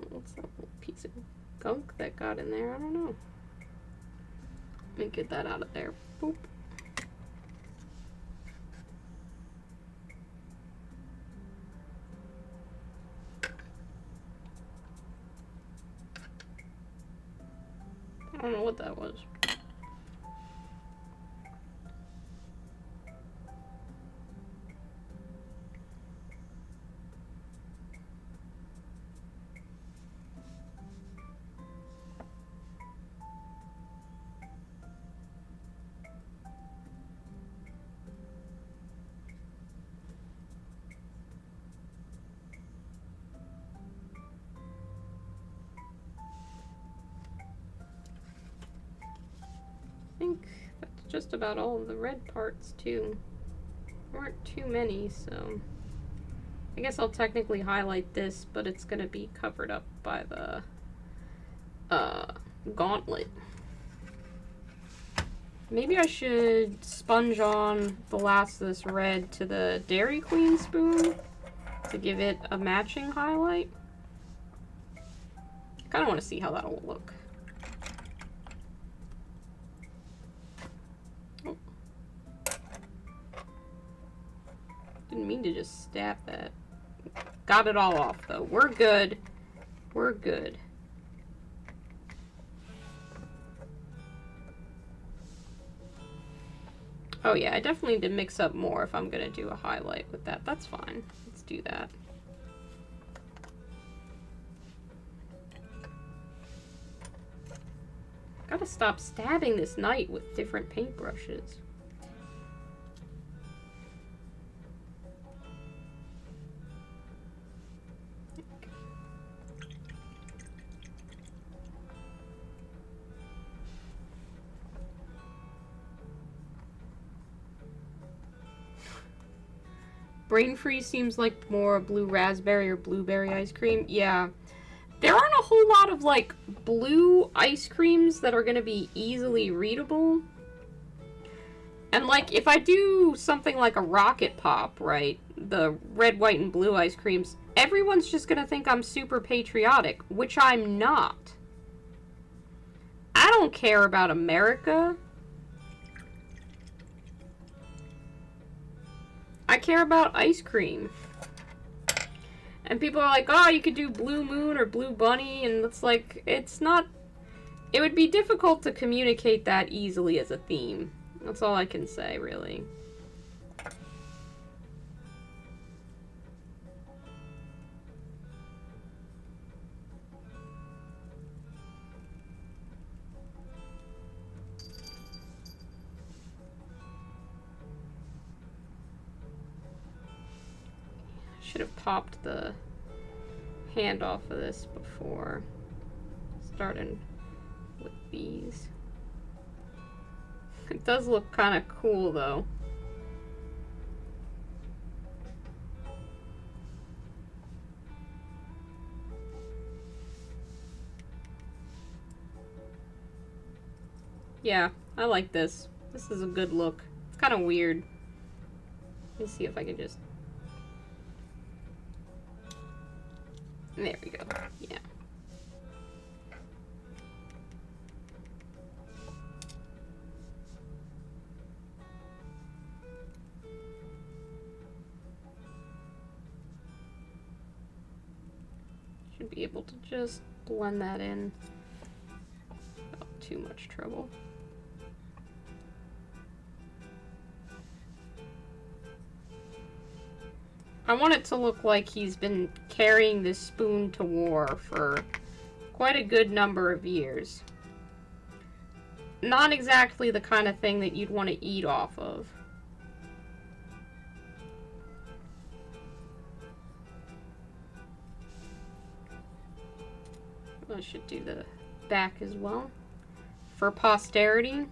What's that little piece of gunk that got in there? I don't know. Let me get that out of there. Boop. I don't know what that was. I think that's just about all of the red parts too. There aren't too many, so I guess I'll technically highlight this, but it's gonna be covered up by the gauntlet. Maybe I should sponge on the last of this red to the Dairy Queen spoon to give it a matching highlight. I kind of want to see how that'll look. Oh. Didn't mean to just stab that. Got it all off though. We're good. We're good. Oh yeah, I definitely need to mix up more if I'm gonna do a highlight with that. That's fine. Let's do that. Gotta stop stabbing this knight with different paintbrushes. Brain freeze seems like more a blue raspberry or blueberry ice cream. Yeah. There aren't a whole lot of, like, blue ice creams that are gonna be easily readable. And, like, if I do something like a rocket pop, right, the red, white, and blue ice creams, everyone's just gonna think I'm super patriotic, which I'm not. I don't care about America. I care about ice cream. And people are like, oh, you could do Blue Moon or Blue Bunny, and it's like, it's not... It would be difficult to communicate that easily as a theme. That's all I can say, really. should have popped the hand off of this before starting with these. It does look kind of cool though. Yeah, I like this. This is a good look. It's kind of weird. Let me see if I can just... There we go. Yeah. Should be able to just blend that in without too much trouble. I want it to look like he's been carrying this spoon to war for quite a good number of years. Not exactly the kind of thing that you'd want to eat off of. I should do the back as well for posterity.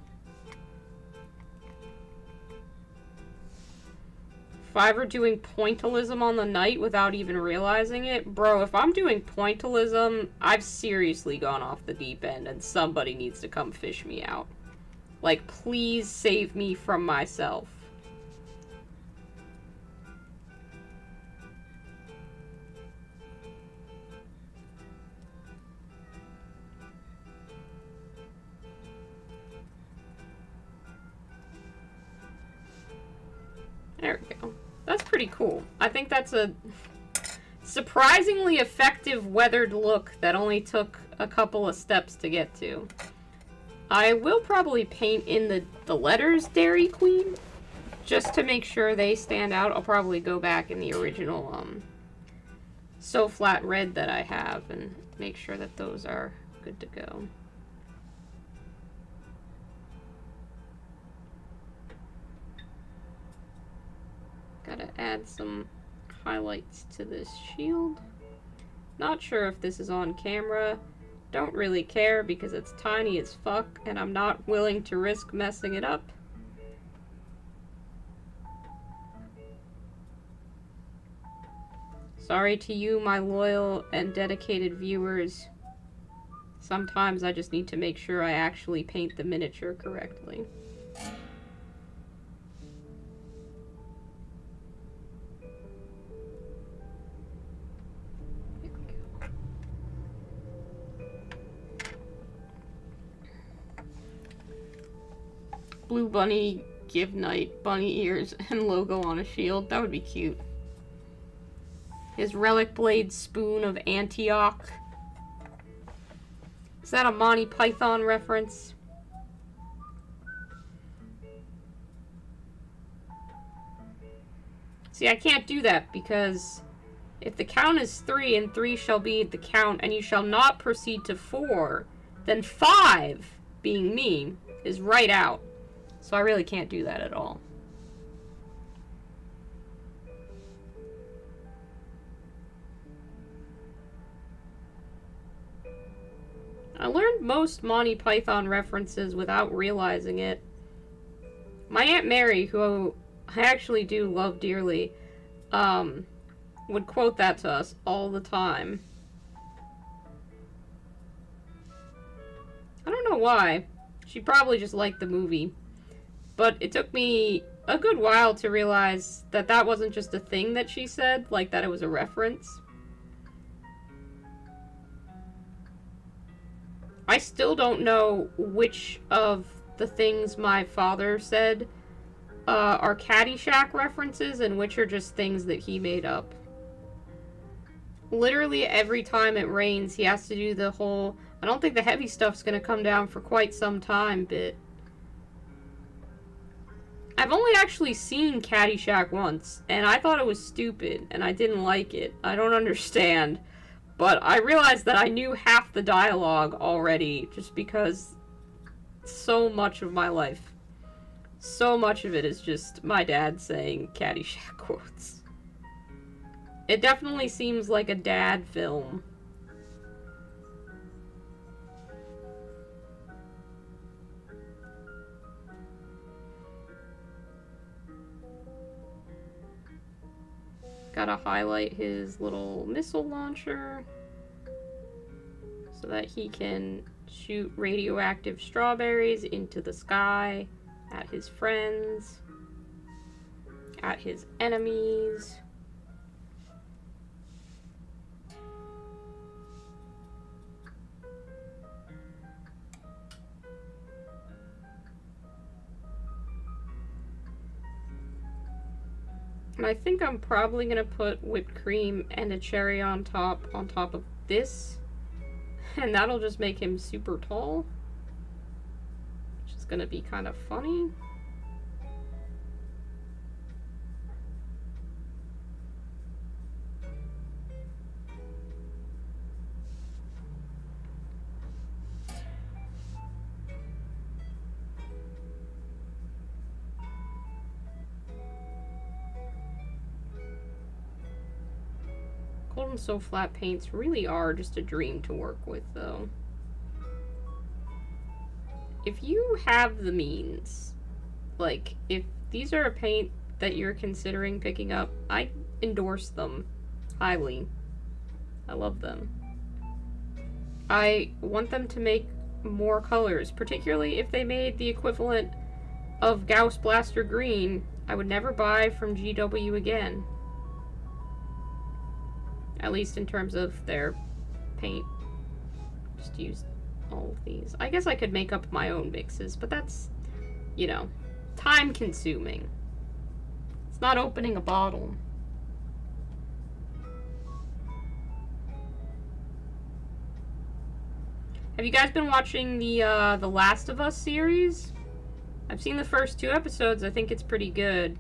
If I were doing pointillism on the night without even realizing it, bro, if I'm doing pointillism, I've seriously gone off the deep end and somebody needs to come fish me out. Like, please save me from myself. There we go. That's pretty cool. I think that's a surprisingly effective weathered look that only took a couple of steps to get to. I will probably paint in the letters Dairy Queen just to make sure they stand out. I'll probably go back in the original So Flat Red that I have and make sure that those are good to go. Gotta add some highlights to this shield. Not sure if this is on camera. Don't really care because it's tiny as fuck and I'm not willing to risk messing it up. Sorry to you, my loyal and dedicated viewers. Sometimes I just need to make sure I actually paint the miniature correctly. Blue bunny, give night, bunny ears, and logo on a shield. That would be cute. His relic blade spoon of Antioch. Is that a Monty Python reference? See, I can't do that because if the count is 3 and 3 shall be the count and you shall not proceed to 4, then 5, being me, is right out. So I really can't do that at all. I learned most Monty Python references without realizing it. My Aunt Mary, who I actually do love dearly, would quote that to us all the time. I don't know why. She probably just liked the movie. But it took me a good while to realize that that wasn't just a thing that she said, like that it was a reference. I still don't know which of the things my father said are Caddyshack references and which are just things that he made up. Literally every time it rains, he has to do the whole, I don't think the heavy stuff's gonna come down for quite some time bit. I've only actually seen Caddyshack once, and I thought it was stupid, and I didn't like it. I don't understand. But I realized that I knew half the dialogue already, just because so much of my life, so much of it is just my dad saying Caddyshack quotes. It definitely seems like a dad film. Gotta highlight his little missile launcher so that he can shoot radioactive strawberries into the sky at his friends, at his enemies. And I think I'm probably gonna put whipped cream and a cherry on top of this. And that'll just make him super tall. Which is gonna be kind of funny. Cold and So Flat paints really are just a dream to work with, though. If you have the means, like, if these are a paint that you're considering picking up, I endorse them highly. I love them. I want them to make more colors, particularly if they made the equivalent of Gauss Blaster Green. I would never buy from GW again. At least in terms of their paint. Just use all of these. I guess I could make up my own mixes, but that's, you know, time consuming. It's not opening a bottle. Have you guys been watching the Last of Us series? I've seen the first 2 episodes. I think it's pretty good.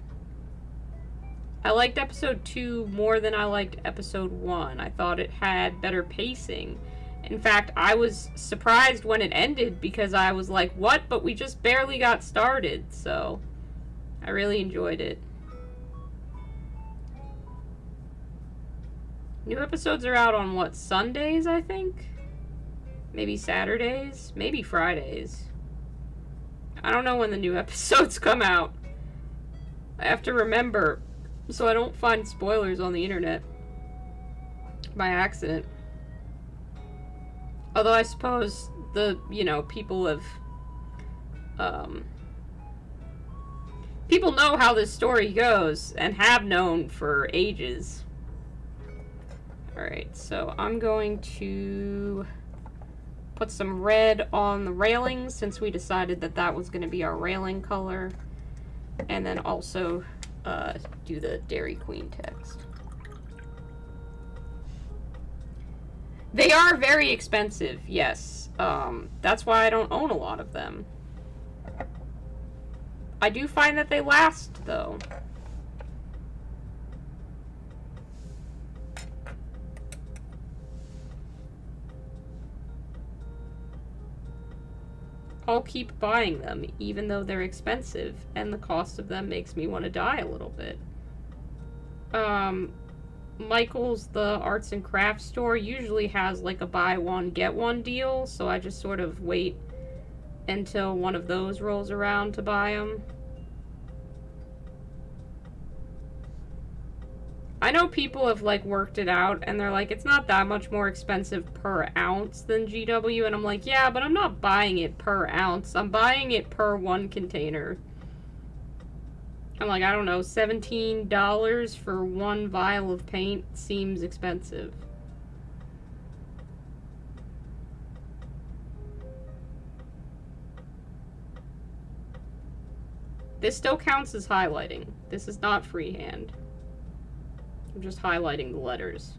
I liked episode 2 more than I liked episode 1. I thought it had better pacing. In fact, I was surprised when it ended because I was like, what? But we just barely got started. So, I really enjoyed it. New episodes are out on what, Sundays, I think? Maybe Saturdays? Maybe Fridays. I don't know when the new episodes come out. I have to remember so I don't find spoilers on the internet by accident. Although I suppose people have people know how this story goes and have known for ages. Alright, so I'm going to put some red on the railings since we decided that that was going to be our railing color. And then also do the Dairy Queen text. They are very expensive, yes. That's why I don't own a lot of them. I do find that they last, though. I'll keep buying them, even though they're expensive, and the cost of them makes me want to die a little bit. Michael's, the arts and crafts store, usually has like a buy one, get one deal, so I just sort of wait until one of those rolls around to buy them. I know people have like worked it out and they're like, it's not that much more expensive per ounce than GW, and I'm like, yeah, but I'm not buying it per ounce. I'm buying it per one container. I'm like, I don't know, $17 for one vial of paint seems expensive. This still counts as highlighting. This is not freehand. I'm just highlighting the letters.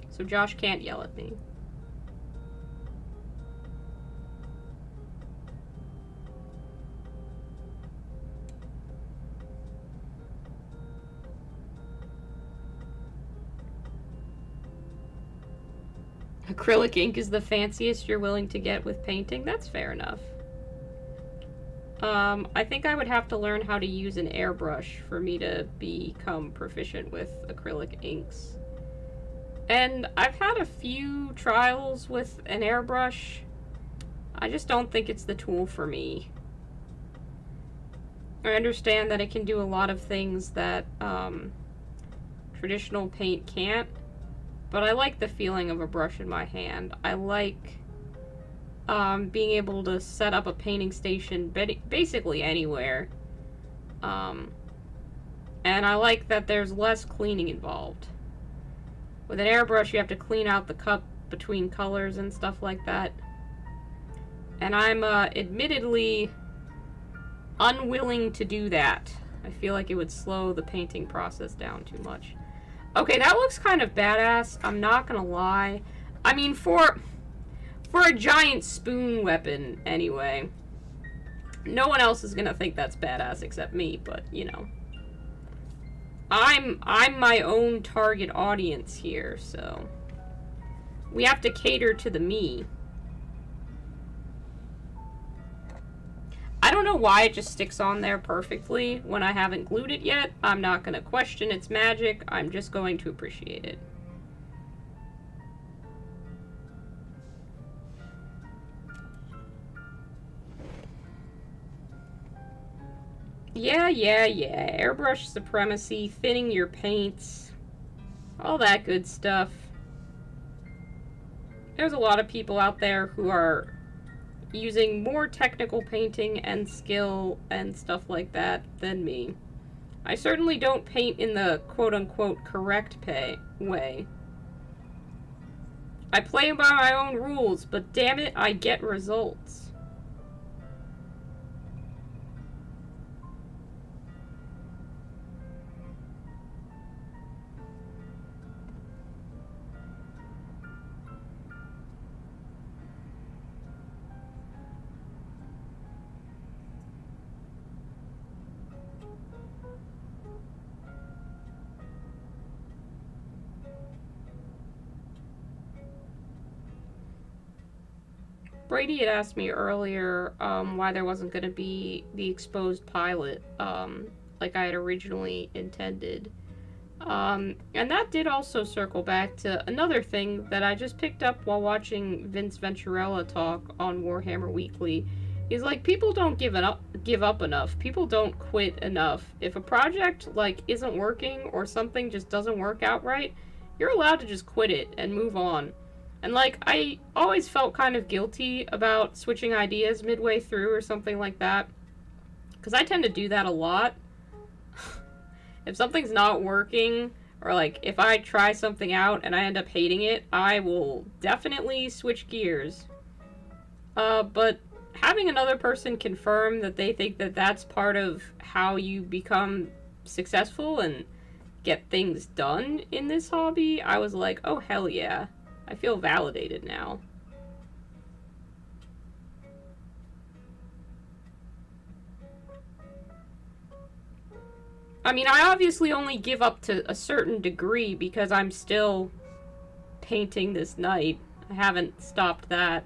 So Josh can't yell at me. Acrylic ink is the fanciest you're willing to get with painting? That's fair enough. I think I would have to learn how to use an airbrush for me to become proficient with acrylic inks. And I've had a few trials with an airbrush. I just don't think it's the tool for me. I understand that it can do a lot of things that traditional paint can't, but I like the feeling of a brush in my hand. I like being able to set up a painting station basically anywhere. And I like that there's less cleaning involved. With an airbrush, you have to clean out the cup between colors and stuff like that. And I'm admittedly unwilling to do that. I feel like it would slow the painting process down too much. Okay, that looks kind of badass. I'm not gonna lie. I mean, for a giant spoon weapon, anyway. No one else is gonna think that's badass except me, but, you know. I'm my own target audience here, so we have to cater to the me. I don't know why it just sticks on there perfectly when I haven't glued it yet. I'm not going to question its magic. I'm just going to appreciate it. Yeah. Airbrush supremacy, thinning your paints, all that good stuff. There's a lot of people out there who are using more technical painting and skill and stuff like that than me. I certainly don't paint in the quote-unquote correct way. I play by my own rules, but damn it, I get results. Brady had asked me earlier why there wasn't going to be the exposed pilot like I had originally intended. And that did also circle back to another thing that I just picked up while watching Vince Venturella talk on Warhammer Weekly. He's like, people don't give up enough. People don't quit enough. If a project like isn't working or something just doesn't work out right, you're allowed to just quit it and move on. And, like, I always felt kind of guilty about switching ideas midway through or something like that. Because I tend to do that a lot. If something's not working, or, like, if I try something out and I end up hating it, I will definitely switch gears. But having another person confirm that they think that that's part of how you become successful and get things done in this hobby, I was like, oh, hell yeah. I feel validated now. I mean, I obviously only give up to a certain degree because I'm still painting this knight. I haven't stopped that.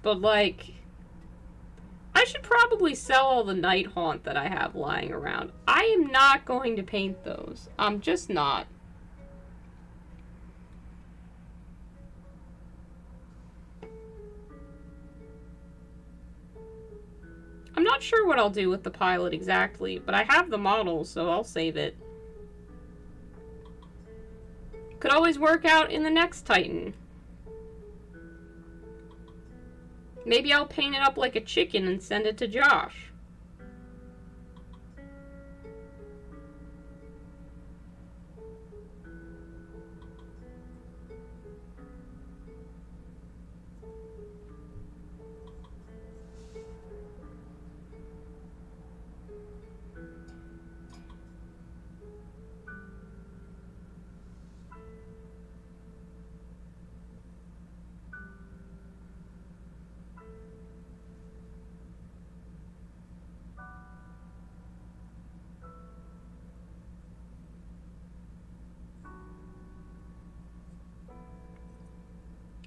But, like, I should probably sell all the Night Haunt that I have lying around. I am not going to paint those. I'm just not. I'm not sure what I'll do with the pilot exactly, but I have the model, so I'll save it. Could always work out in the next Titan. Maybe I'll paint it up like a chicken and send it to Josh.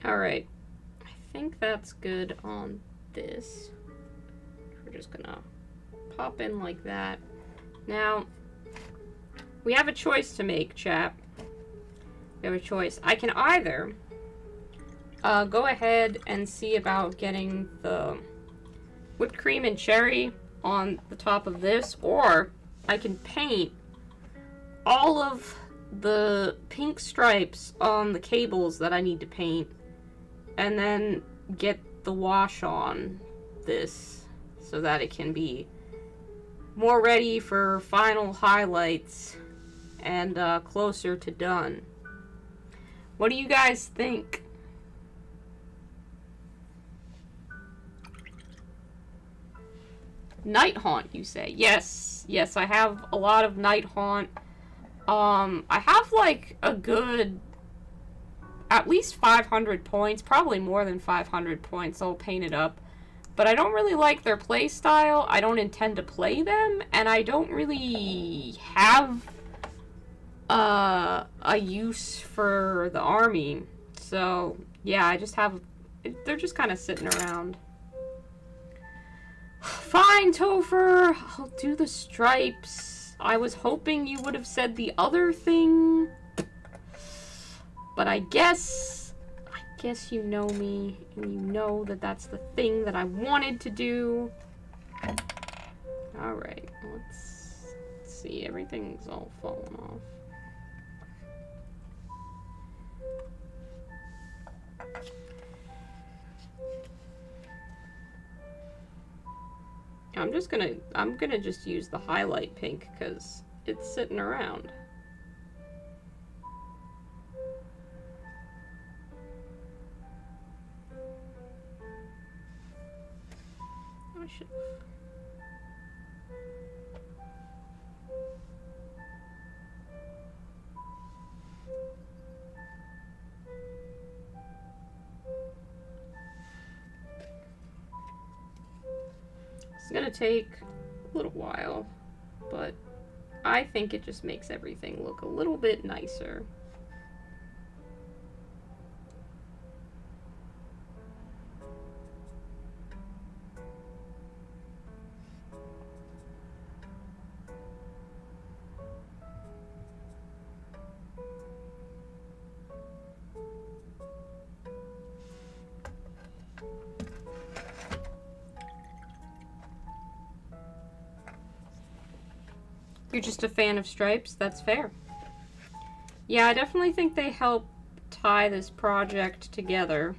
Alright, I think that's good on this. just gonna pop in like that. Now, we have a choice to make, chat. We have a choice. I can either go ahead and see about getting the whipped cream and cherry on the top of this, or I can paint all of the pink stripes on the cables that I need to paint, and then get the wash on this so that it can be more ready for final highlights and closer to done. What do you guys think? Night Haunt, you say? Yes, yes, I have a lot of Night Haunt. I have like a good at least 500 points, probably more than 500 points. I'll paint it up. But I don't really like their play style. I don't intend to play them, and I don't really have a use for the army. So, yeah, I just have... They're just kind of sitting around. Fine, Topher. I'll do the stripes. I was hoping you would have said the other thing. But I guess you know me, and you know that that's the thing that I wanted to do. Alright, let's see. Everything's all falling off. I'm gonna just use the highlight pink because it's sitting around. I should. It's gonna take a little while, but I think it just makes everything look a little bit nicer. You're just a fan of stripes? That's fair. Yeah, I definitely think they help tie this project together.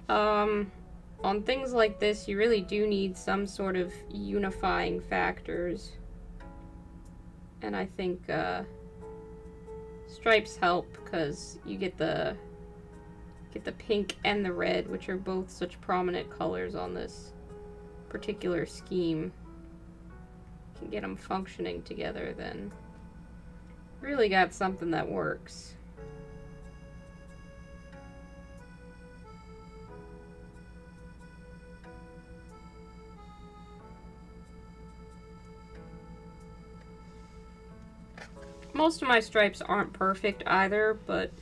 On things like this, you really do need some sort of unifying factors. And I think stripes help because you get the pink and the red, which are both such prominent colors on this particular scheme. Can get them functioning together, then really got something that works. Most of my stripes aren't perfect either, but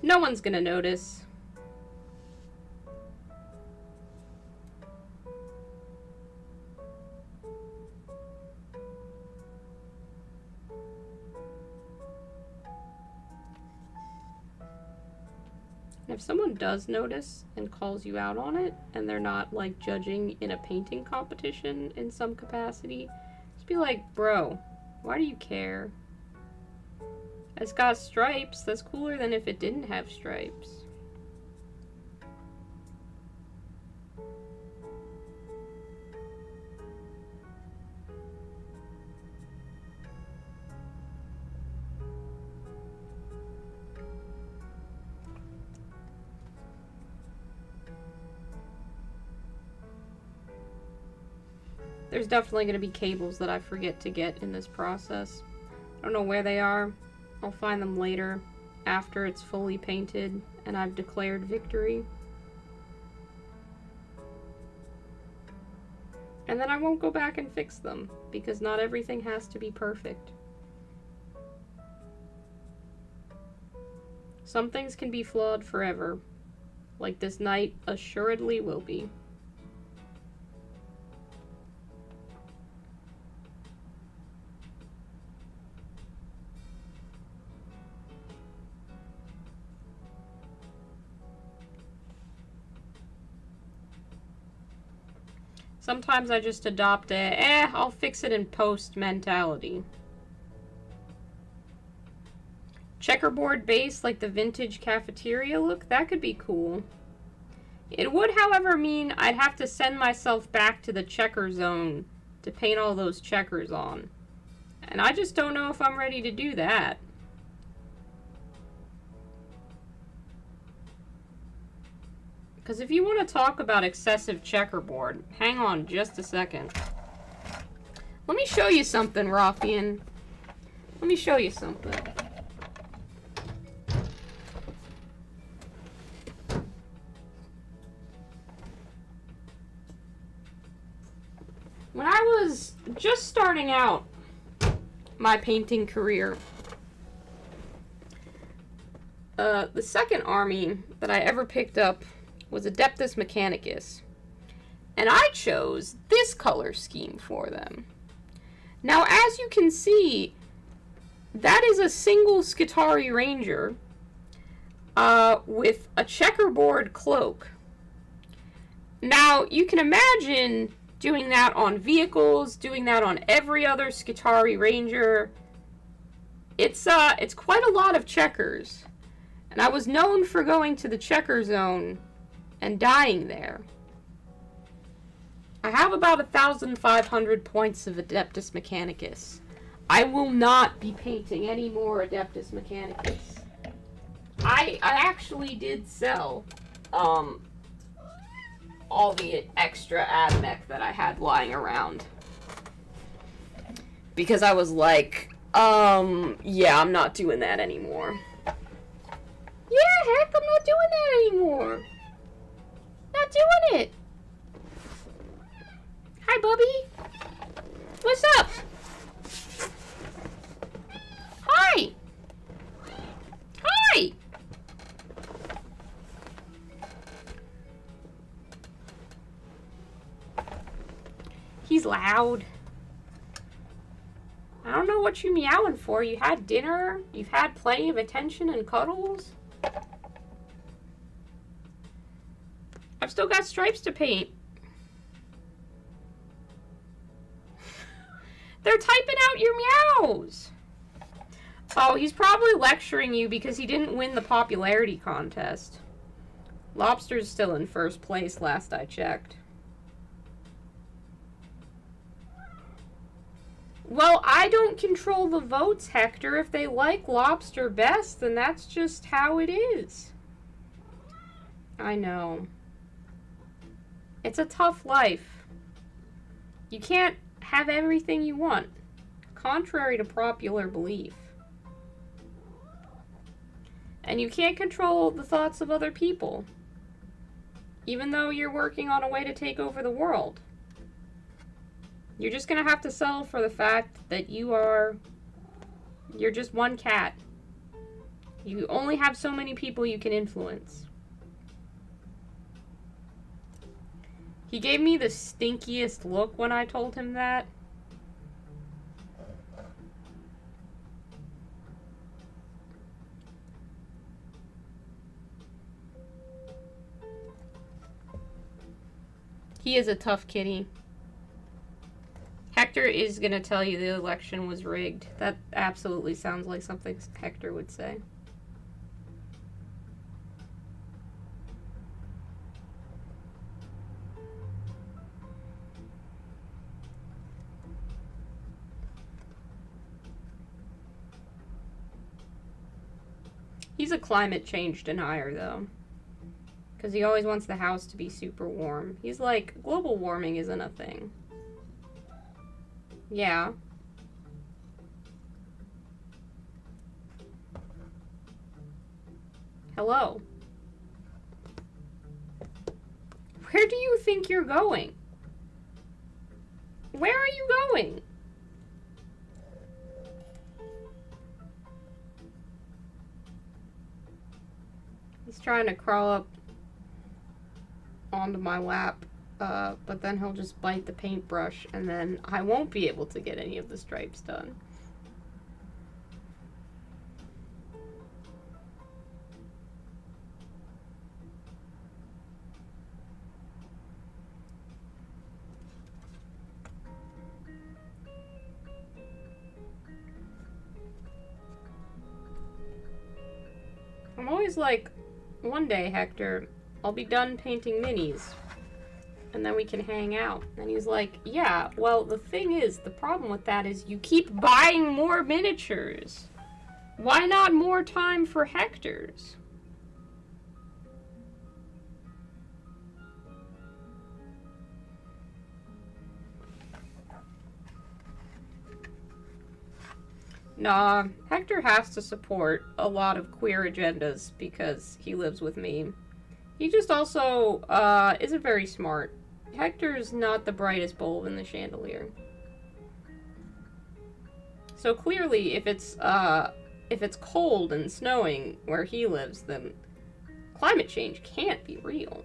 no one's gonna notice. If someone does notice and calls you out on it, and they're not, like, judging in a painting competition in some capacity, just be like, bro, why do you care? It's got stripes. That's cooler than if it didn't have stripes. There's definitely going to be cables that I forget to get in this process. I don't know where they are. I'll find them later, after it's fully painted and I've declared victory. And then I won't go back and fix them, because not everything has to be perfect. Some things can be flawed forever, like this night assuredly will be. Sometimes I just adopt I'll fix it in post mentality. Checkerboard base, like the vintage cafeteria look, that could be cool. It would, however, mean I'd have to send myself back to the checker zone to paint all those checkers on. And I just don't know if I'm ready to do that. Because if you want to talk about excessive checkerboard, hang on just a second. Let me show you something, Ruffian. Let me show you something. When I was just starting out my painting career, the second army that I ever picked up was Adeptus Mechanicus. And I chose this color scheme for them. Now, as you can see, that is a single Skitarii Ranger with a checkerboard cloak. Now, you can imagine doing that on vehicles, doing that on every other Skitarii Ranger. It's quite a lot of checkers. And I was known for going to the checker zone and dying there. I have about 1,500 points of Adeptus Mechanicus. I will not be painting any more Adeptus Mechanicus. I actually did sell all the extra AdMech that I had lying around. Because I was like, yeah, I'm not doing that anymore. Yeah, heck, I'm not doing that anymore. Not doing it. Hi, Bubby. What's up? Hi. Hi. He's loud. I don't know what you're meowing for. You had dinner. You've had plenty of attention and cuddles. I've still got stripes to paint. They're typing out your meows. Oh, he's probably lecturing you because he didn't win the popularity contest. Lobster's still in first place last I checked. Well, I don't control the votes, Hector. If they like Lobster best, then that's just how it is. I know. It's a tough life. You can't have everything you want, contrary to popular belief. And you can't control the thoughts of other people, even though you're working on a way to take over the world. You're just gonna have to settle for the fact that you're just one cat. You only have so many people you can influence. He gave me the stinkiest look when I told him that. He is a tough kitty. Hector is going to tell you the election was rigged. That absolutely sounds like something Hector would say. He's a climate change denier, though. Because he always wants the house to be super warm. He's like, global warming isn't a thing. Yeah. Hello. Where do you think you're going? Where are you going? He's trying to crawl up onto my lap, but then he'll just bite the paintbrush, and then I won't be able to get any of the stripes done. was like, one day, Hector, I'll be done painting minis, and then we can hang out. And he's like, yeah, well, the thing is, the problem with that is you keep buying more miniatures. Why not more time for Hector's? Nah, Hector has to support a lot of queer agendas because he lives with me. He just also, isn't very smart. Hector's not the brightest bulb in the chandelier. So clearly, if it's cold and snowing where he lives, then climate change can't be real.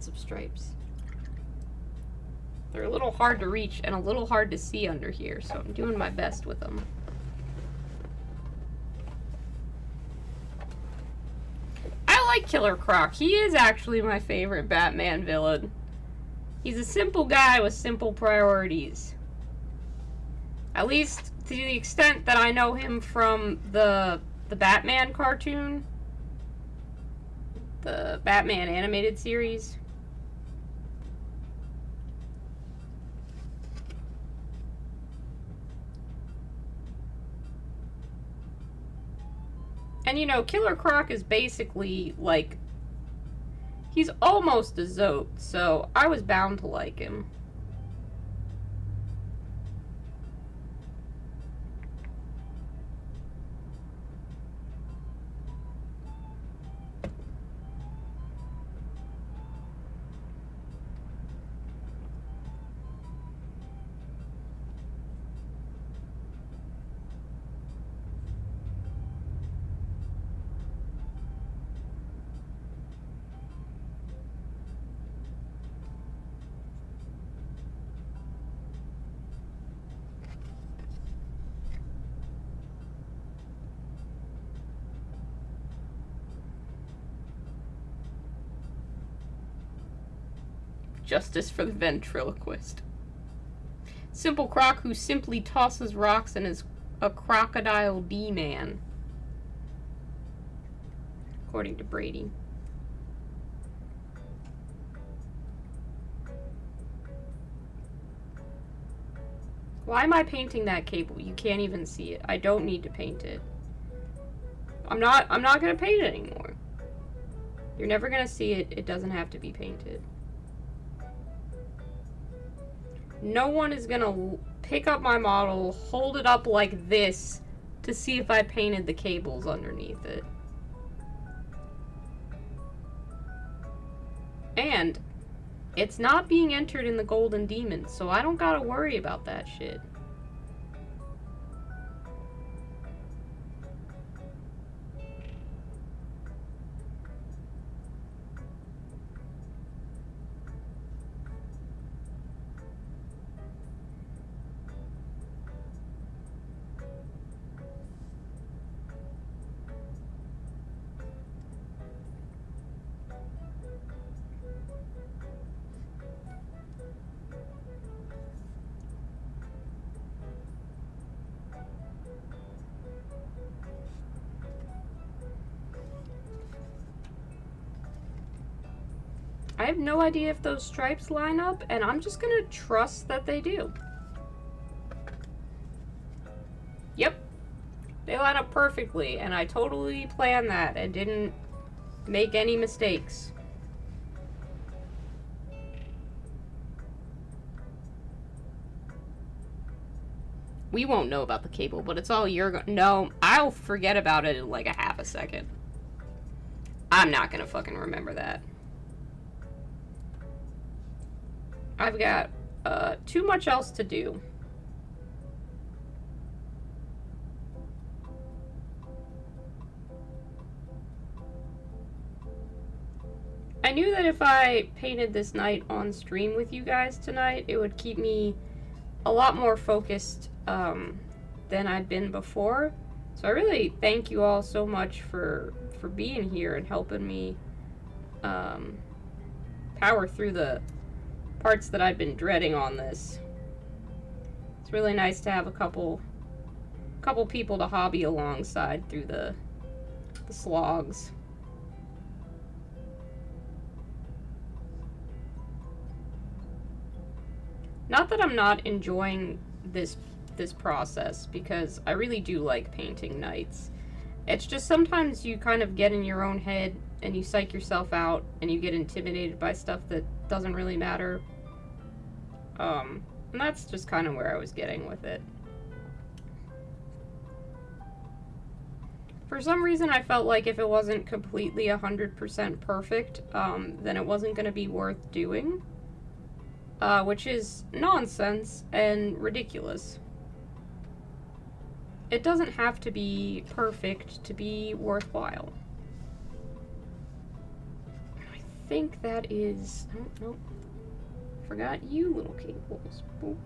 Of stripes. They're a little hard to reach and a little hard to see under here, so I'm doing my best with them. I like Killer Croc. He is actually my favorite Batman villain. He's a simple guy with simple priorities. At least to the extent that I know him from the Batman cartoon. The Batman animated series. And, you know, Killer Croc is basically, like, he's almost a Zote, so I was bound to like him. Justice for the ventriloquist. Simple Croc who simply tosses rocks and is a crocodile D-man. According to Brady. Why am I painting that cable? You can't even see it. I don't need to paint it. I'm not gonna paint it anymore. You're never gonna see it. It doesn't have to be painted. No one is gonna pick up my model, hold it up like this to see if I painted the cables underneath it. And it's not being entered in the Golden Demon, so I don't gotta worry about that shit. I have no idea if those stripes line up, and I'm just gonna trust that they do. Yep, they line up perfectly, and I totally planned that and didn't make any mistakes. We won't know about the cable, but it's all you're no, I'll forget about it in like a half a second. I'm not gonna fucking remember that. I've got too much else to do. I knew that if I painted this night on stream with you guys tonight, it would keep me a lot more focused than I'd been before. So I really thank you all so much for being here and helping me power through the parts that I've been dreading on this. It's really nice to have a couple people to hobby alongside through the slogs. Not that I'm not enjoying this process, because I really do like painting nights. It's just sometimes you kind of get in your own head and you psych yourself out and you get intimidated by stuff that doesn't really matter. And that's just kind of where I was getting with it. For some reason I felt like if it wasn't completely 100% perfect, then it wasn't going to be worth doing. Which is nonsense and ridiculous. It doesn't have to be perfect to be worthwhile. I think that is... Oh, nope. Forgot you little cables. Boop.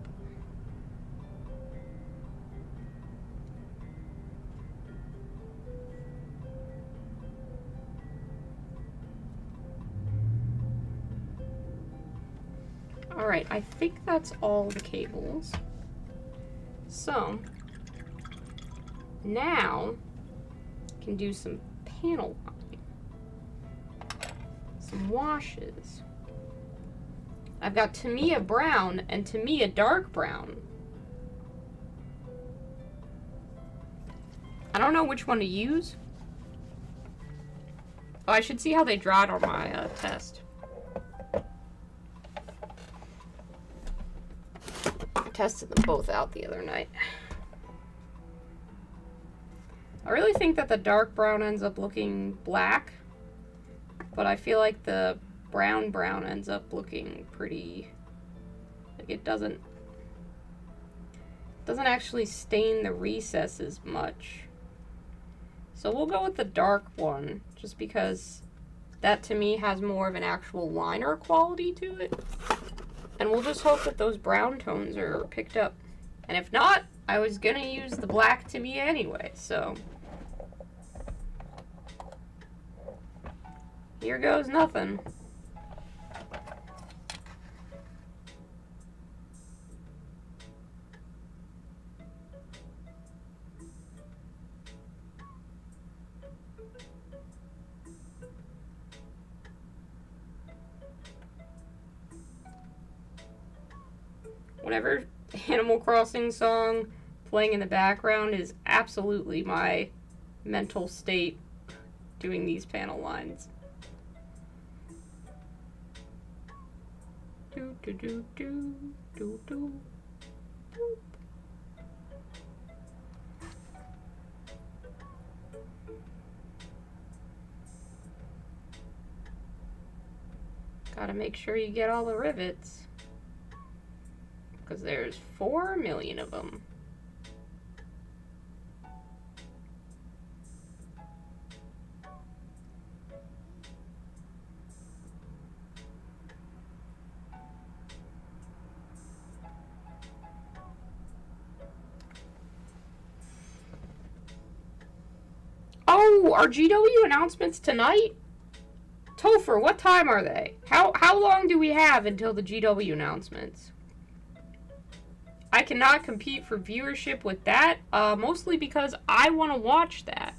Alright, I think that's all the cables. So, now, I can do some panel lining. Some washes. I've got Tamiya brown and Tamiya dark brown. I don't know which one to use. Oh, I should see how they dried on my test. Tested them both out the other night. I really think that the dark brown ends up looking black, but I feel like the brown ends up looking pretty, like it doesn't actually stain the recesses much. So we'll go with the dark one, just because that to me has more of an actual liner quality to it. And we'll just hope that those brown tones are picked up. And if not, I was gonna use the black Tamiya anyway, so. Here goes nothing. Whatever Animal Crossing song playing in the background is absolutely my mental state doing these panel lines. Do do do do do do. Boop. Gotta make sure you get all the rivets, because there's 4 million of them. Oh, are GW announcements tonight? Topher, what time are they? How long do we have until the GW announcements? I cannot compete for viewership with that, mostly because I want to watch that.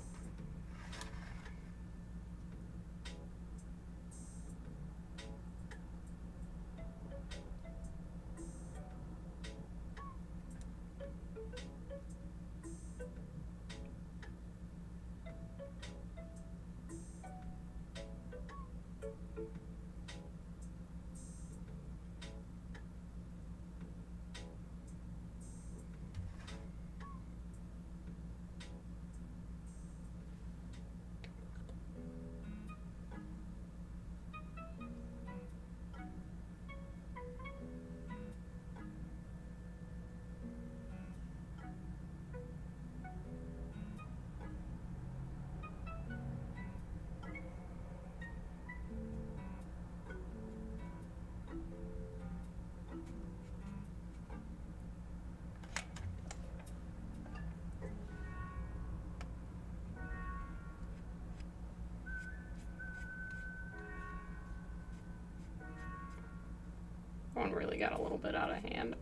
one really got a little bit out of hand.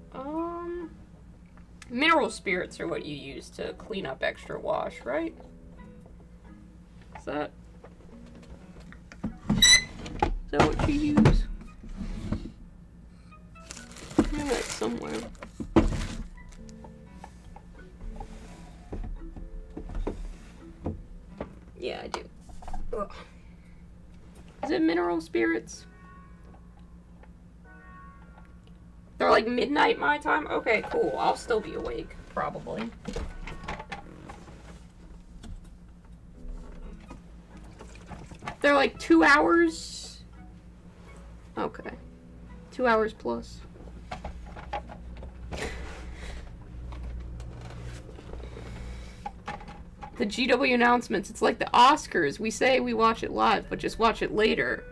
Mineral spirits are what you use to clean up extra wash, right? Is that what you use? I have that somewhere. Yeah, I do. Ugh. Is it mineral spirits? They're like midnight my time? Okay, cool. I'll still be awake, probably. They're like 2 hours? Okay. 2 hours plus. The GW announcements, it's like the Oscars. We say we watch it live, but just watch it later.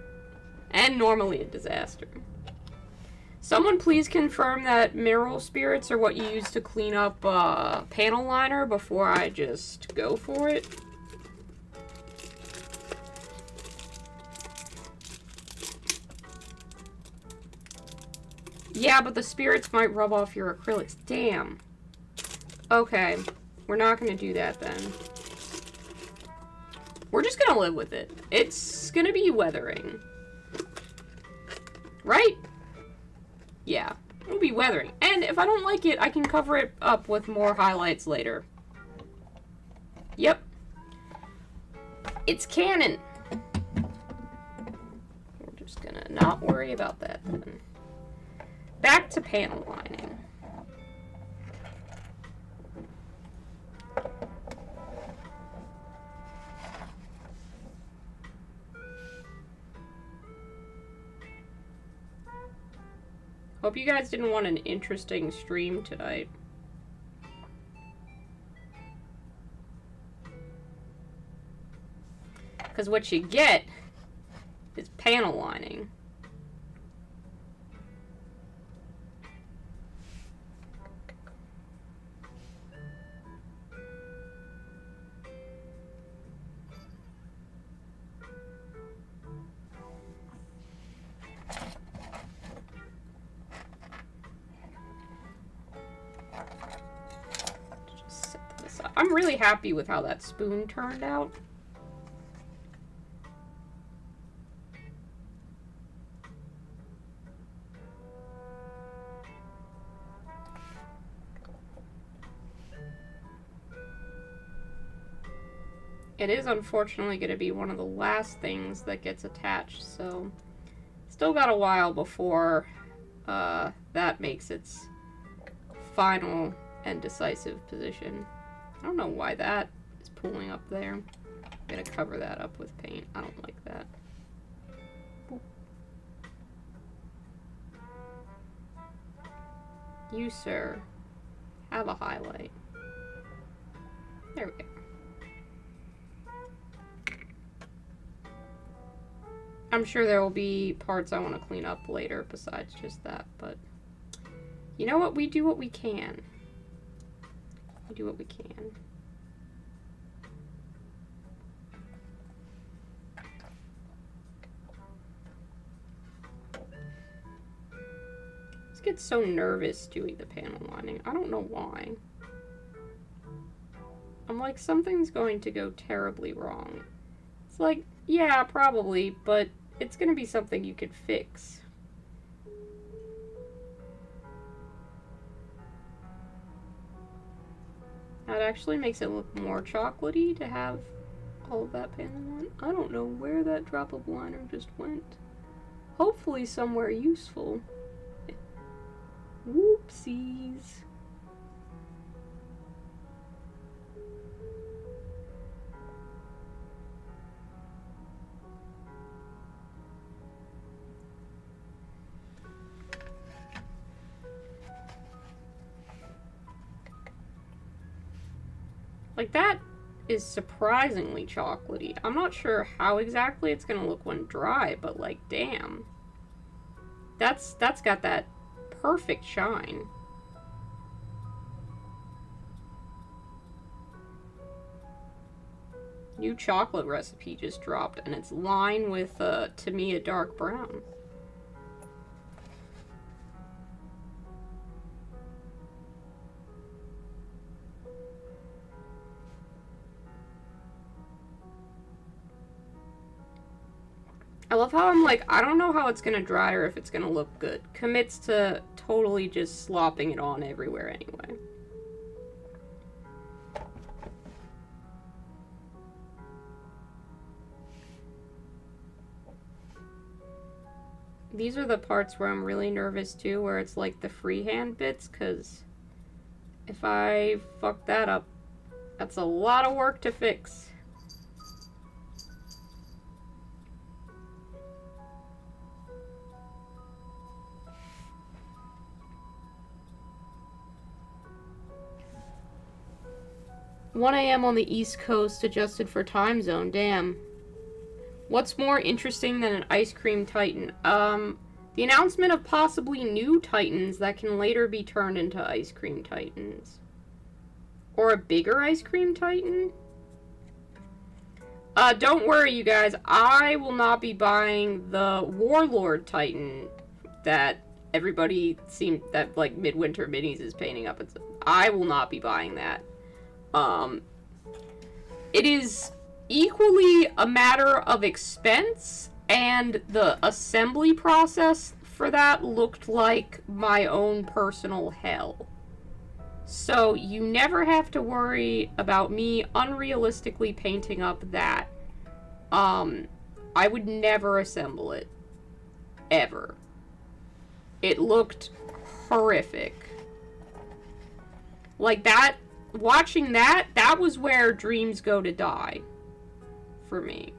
And normally a disaster. Someone please confirm that mineral spirits are what you use to clean up panel liner before I just go for it. Yeah, but the spirits might rub off your acrylics. Damn. Okay, we're not gonna do that then. We're just gonna live with it. It's gonna be weathering. Right? Yeah, it'll be weathering. And if I don't like it, I can cover it up with more highlights later. Yep. It's canon. We're just gonna not worry about that then. Back to panel lining. Hope you guys didn't want an interesting stream tonight. Because what you get is panel lining. I'm really happy with how that spoon turned out. It is unfortunately going to be one of the last things that gets attached, so still got a while before that makes its final and decisive position. I don't know why that is pulling up there. I'm gonna cover that up with paint. I don't like that. Boop. You, sir, have a highlight. There we go. I'm sure there will be parts I want to clean up later besides just that, but you know what? We do what we can. We do what we can. I just get so nervous doing the panel lining. I don't know why. I'm like, something's going to go terribly wrong. It's like, yeah, probably, but it's going to be something you could fix. That actually makes it look more chocolatey to have all of that panel on. I don't know where that drop of liner just went. Hopefully somewhere useful. Whoopsies. Like, that is surprisingly chocolatey. I'm not sure how exactly it's gonna look when dry, but like, damn. That's got that perfect shine. New chocolate recipe just dropped, and it's lined with, to me, a dark brown. I love how I'm like, I don't know how it's gonna dry or if it's gonna look good. Commits to totally just slopping it on everywhere anyway. These are the parts where I'm really nervous too, where it's like the freehand bits, because if I fuck that up, that's a lot of work to fix. "1 a.m. on the East Coast, adjusted for time zone. Damn. What's more interesting than an ice cream titan? The announcement of possibly new titans that can later be turned into ice cream titans. Or a bigger ice cream titan? Don't worry, you guys. I will not be buying the Warlord Titan that everybody seemed that like Midwinter Minis is painting up. I will not be buying that. It is equally a matter of expense, and the assembly process for that looked like my own personal hell. So you never have to worry about me unrealistically painting up that. I would never assemble it. Ever. It looked horrific. Like that, watching that, that was where dreams go to die. For me.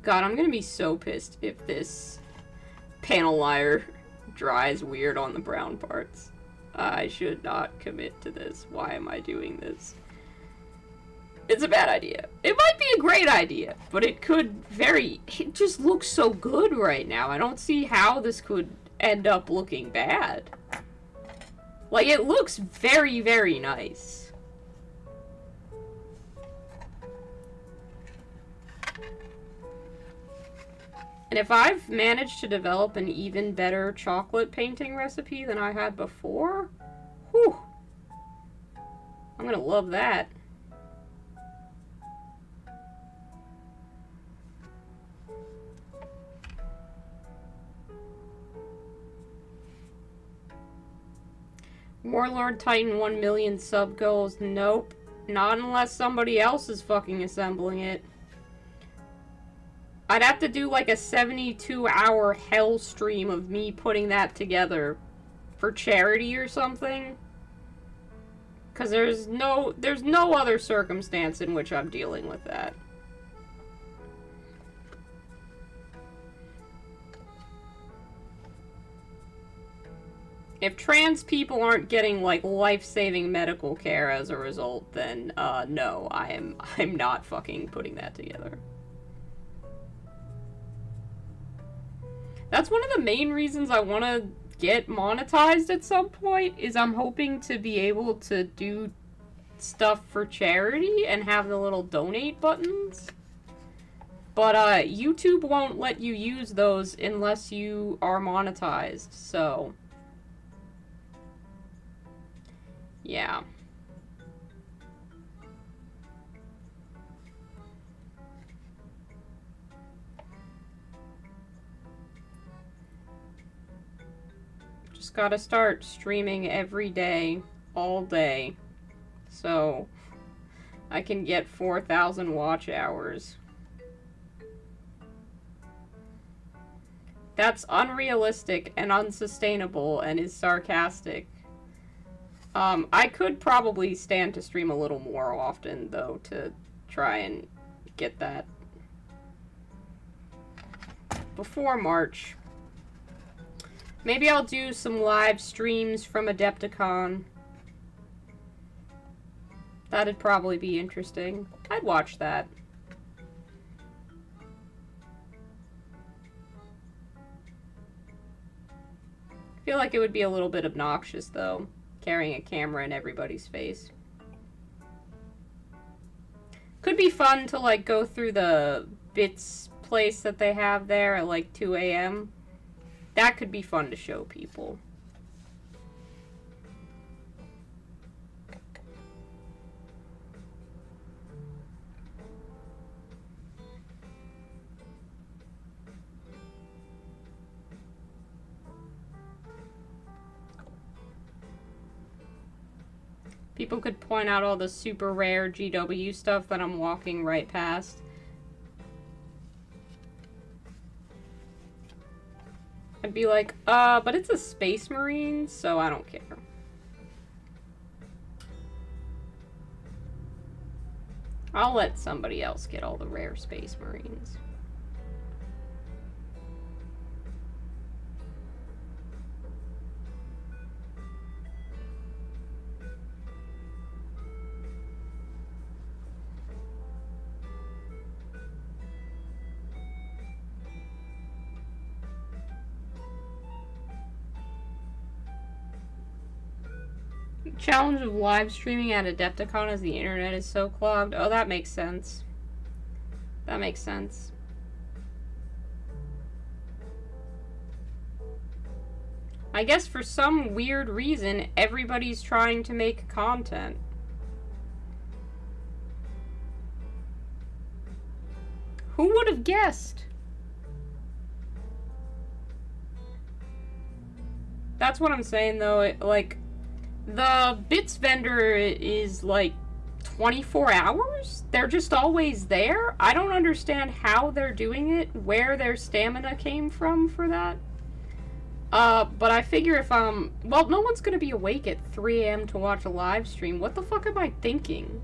God, I'm gonna be so pissed if this panel liner dries weird on the brown parts. I should not commit to this. Why am I doing this? It's a bad idea. It might be a great idea, but it just looks so good right now. I don't see how this could end up looking bad. Like, it looks very, very nice. And if I've managed to develop an even better chocolate painting recipe than I had before, whew, I'm gonna love that. Warlord Titan 1 million sub goals. Nope. Not unless somebody else is fucking assembling it. I'd have to do like a 72-hour hell stream of me putting that together for charity or something. Because there's no other circumstance in which I'm dealing with that. If trans people aren't getting, like, life-saving medical care as a result, then, no, I'm not fucking putting that together. That's one of the main reasons I want to get monetized at some point, is I'm hoping to be able to do stuff for charity and have the little donate buttons. But, YouTube won't let you use those unless you are monetized, so... yeah. Just gotta start streaming every day, all day, so I can get 4,000 watch hours. That's unrealistic and unsustainable and is sarcastic. I could probably stand to stream a little more often, though, to try and get that before March. Maybe I'll do some live streams from Adepticon. That'd probably be interesting. I'd watch that. I feel like it would be a little bit obnoxious, though, carrying a camera in everybody's face. Could be fun to, like, go through the bits place that they have there at, like, 2 a.m. That could be fun to show people. People could point out all the super rare GW stuff that I'm walking right past. I'd be like, but it's a Space Marine, so I don't care. I'll let somebody else get all the rare Space Marines. Challenge of live streaming at Adepticon as the internet is so clogged. Oh, that makes sense. That makes sense. I guess for some weird reason, everybody's trying to make content. Who would have guessed? That's what I'm saying, though. Like, the bits vendor is like 24 hours? They're just always there? I don't understand how they're doing it, where their stamina came from for that. But I figure if well, no one's gonna be awake at 3 a.m. to watch a live stream. What the fuck am I thinking?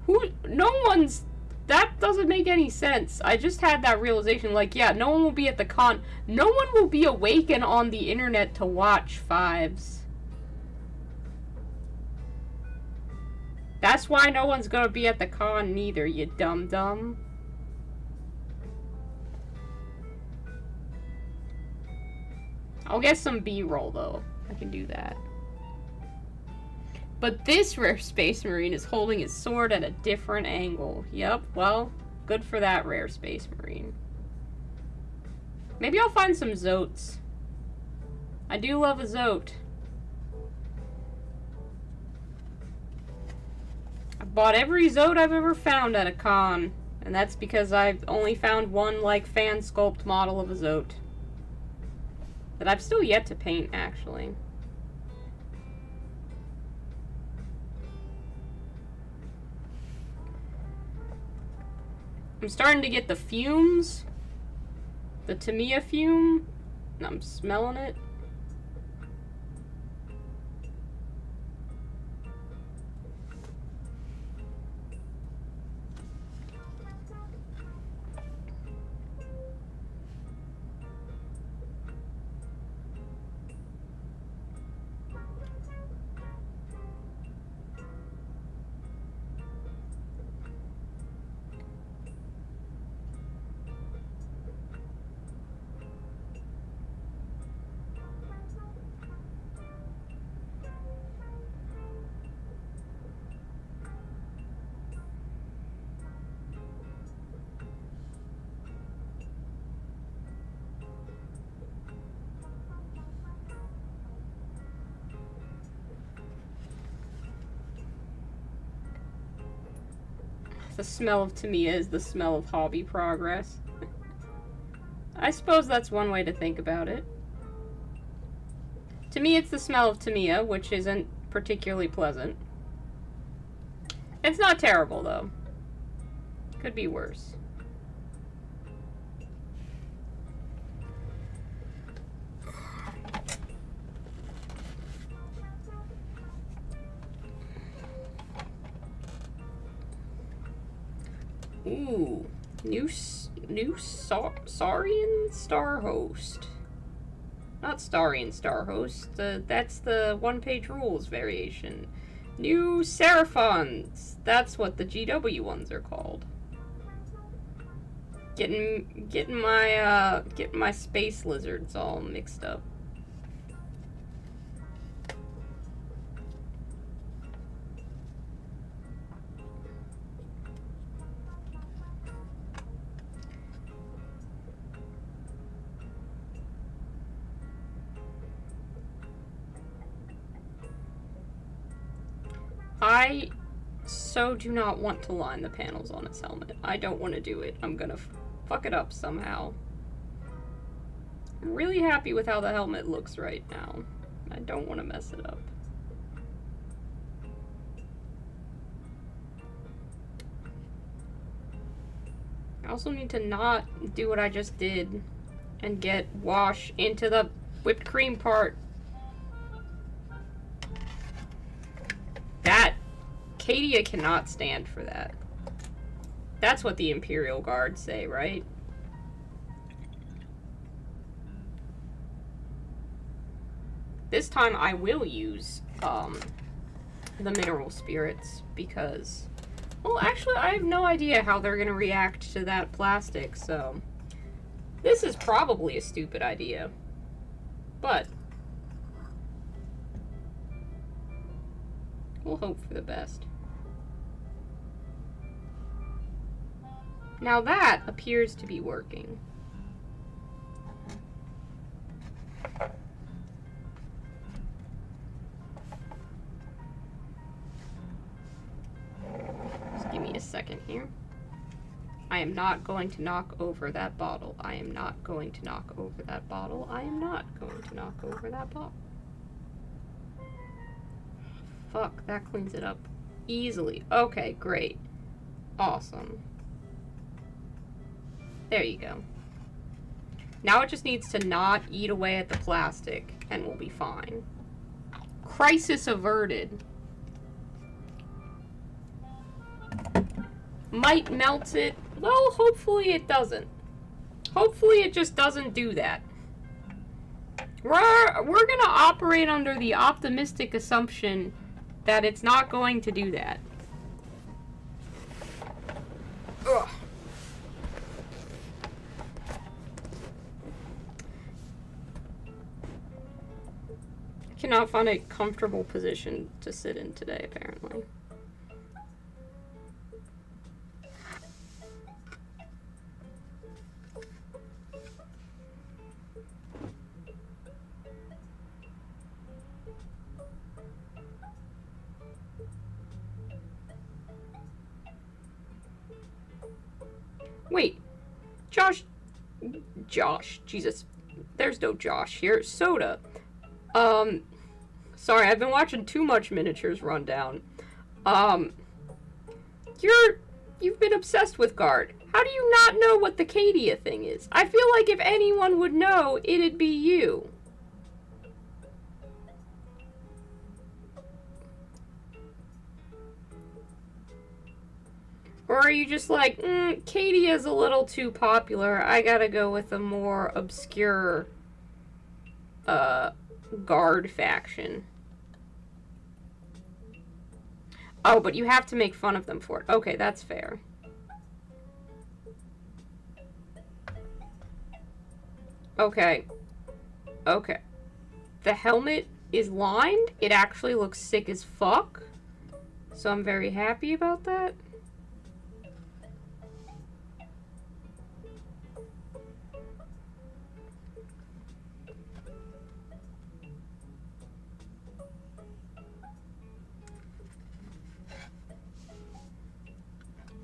No one's... That doesn't make any sense. I just had that realization, like, yeah, no one will be at the con. No one will be awake and on the internet to watch fives. That's why no one's gonna be at the con neither, you dum-dum. I'll get some B-roll, though. I can do that. But this rare Space Marine is holding his sword at a different angle. Yep, well, good for that rare Space Marine. Maybe I'll find some Zotes. I do love a Zote. I've bought every Zote I've ever found at a con. And that's because I've only found one, like, fan sculpt model of a Zote. That I've still yet to paint, actually. I'm starting to get the fumes. The Tamiya fume. I'm smelling it. The smell of Tamiya is the smell of hobby progress. I suppose that's one way to think about it. To me, it's the smell of Tamiya, which isn't particularly pleasant. It's not terrible, though. Could be worse. Ooh, new Saurian Star Host. Not Starian Star Host. That's the one-page rules variation. New Seraphons. That's what the GW ones are called. Getting my space lizards all mixed up. I so do not want to line the panels on its helmet. I don't want to do it. I'm gonna fuck it up somehow. I'm really happy with how the helmet looks right now. I don't want to mess it up. I also need to not do what I just did and get wash into the whipped cream part. That, Cadia cannot stand for that. That's what the Imperial Guards say, right? This time I will use the mineral spirits because, well, actually I have no idea how they're gonna react to that plastic, so this is probably a stupid idea, but we'll hope for the best. Now that appears to be working. Just give me a second here. I am not going to knock over that bottle. I am not going to knock over that bottle. I am not going to knock over that bottle. Fuck, that cleans it up easily. Okay, great. Awesome. There you go. Now it just needs to not eat away at the plastic, and we'll be fine. Crisis averted. Might melts it. Well, hopefully it doesn't. Hopefully it just doesn't do that. We're gonna operate under the optimistic assumption that it's not going to do that. Ugh. I cannot find a comfortable position to sit in today, apparently. Wait, Josh, Jesus, there's no Josh here. Soda. Sorry, I've been watching too much Miniatures Rundown. You've been obsessed with Guard. How do you not know what the Cadia thing is? I feel like if anyone would know, it'd be you. Or are you just like, Cadia's a little too popular, I gotta go with a more obscure, Guard faction? Oh, but you have to make fun of them for it. Okay, that's fair. Okay. Okay. The helmet is lined. It actually looks sick as fuck. So I'm very happy about that.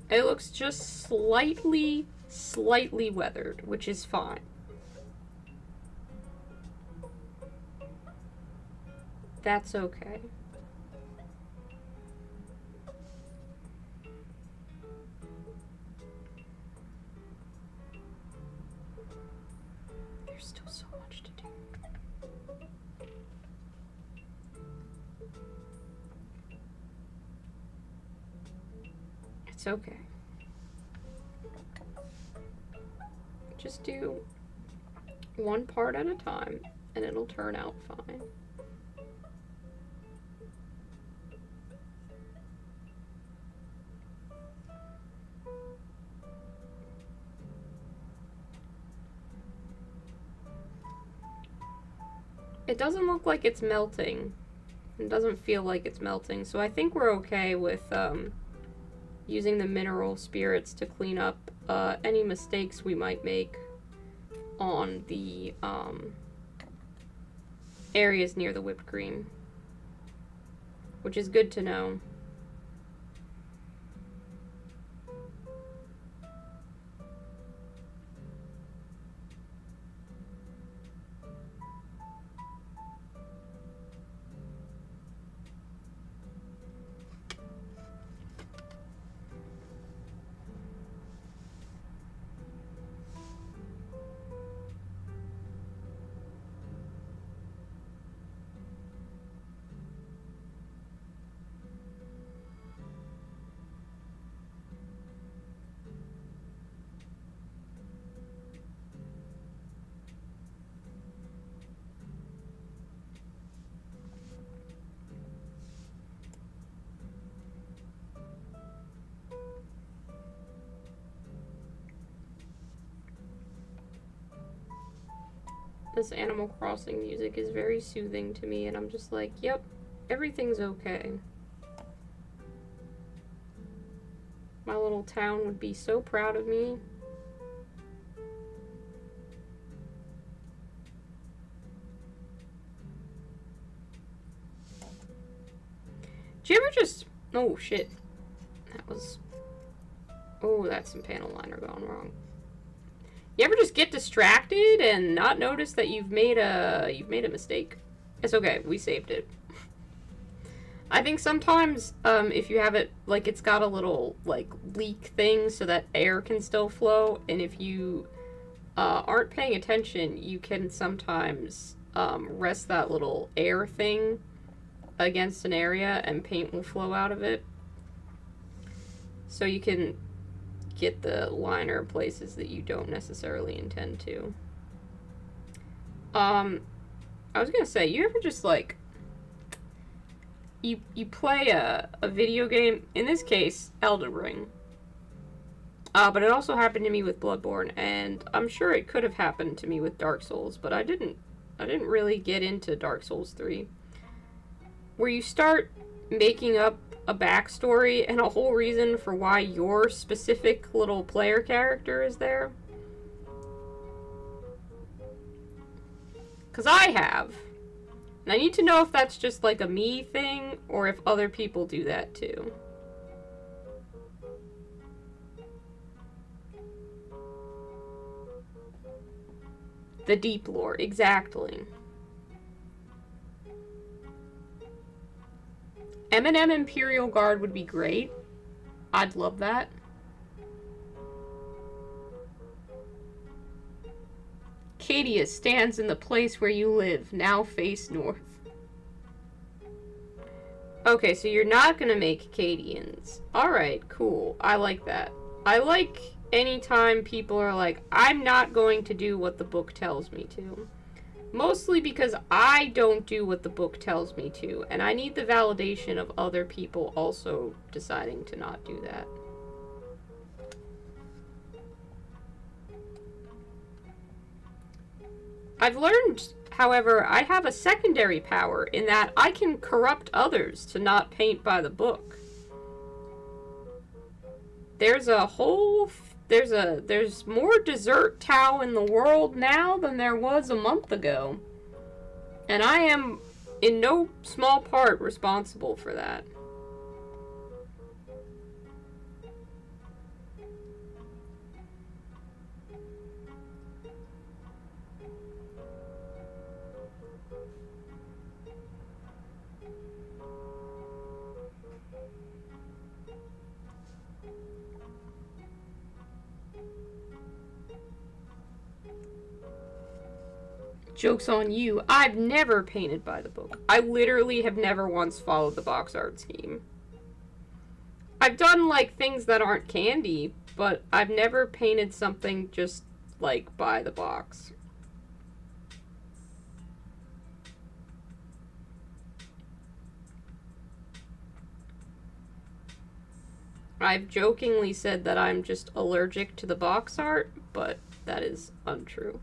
It looks just slightly weathered, which is fine. That's okay. There's still so much to do. It's okay. Just do one part at a time, and it'll turn out fine. It doesn't look like it's melting. It doesn't feel like it's melting, so I think we're okay with using the mineral spirits to clean up any mistakes we might make on the areas near the whipped cream, which is good to know. This Animal Crossing music is very soothing to me, and I'm just like, yep, everything's okay. My little town would be so proud of me. Do you ever just... Oh, shit. That was... Oh, that's some panel liner going wrong. You ever just get distracted and not notice that you've made a mistake? It's okay, we saved it. I think sometimes, if you have it, like, it's got a little, like, leak thing so that air can still flow, and if you aren't paying attention, you can sometimes rest that little air thing against an area and paint will flow out of it. So you can get the liner places that you don't necessarily intend to. I was gonna say, you ever just like you play a video game, in this case Elden Ring, but it also happened to me with Bloodborne, and I'm sure it could have happened to me with Dark Souls, but I didn't really get into Dark Souls 3, where you start making up a backstory and a whole reason for why your specific little player character is there. Because I have. And I need to know if that's just like a me thing or if other people do that too. The deep lore, exactly. M&M Imperial Guard would be great. I'd love that. Cadia stands in the place where you live. Now face north. Okay, so you're not gonna make Cadians. Alright, cool. I like that. I like anytime people are like, I'm not going to do what the book tells me to. Mostly because I don't do what the book tells me to, and I need the validation of other people also deciding to not do that. I've learned, however, I have a secondary power in that I can corrupt others to not paint by the book. There's a whole... There's more dessert Tao in the world now than there was a month ago. And I am, in no small part, responsible for that. Joke's on you. I've never painted by the book. I literally have never once followed the box art scheme. I've done, like, things that aren't candy, but I've never painted something just, like, by the box. I've jokingly said that I'm just allergic to the box art, but that is untrue.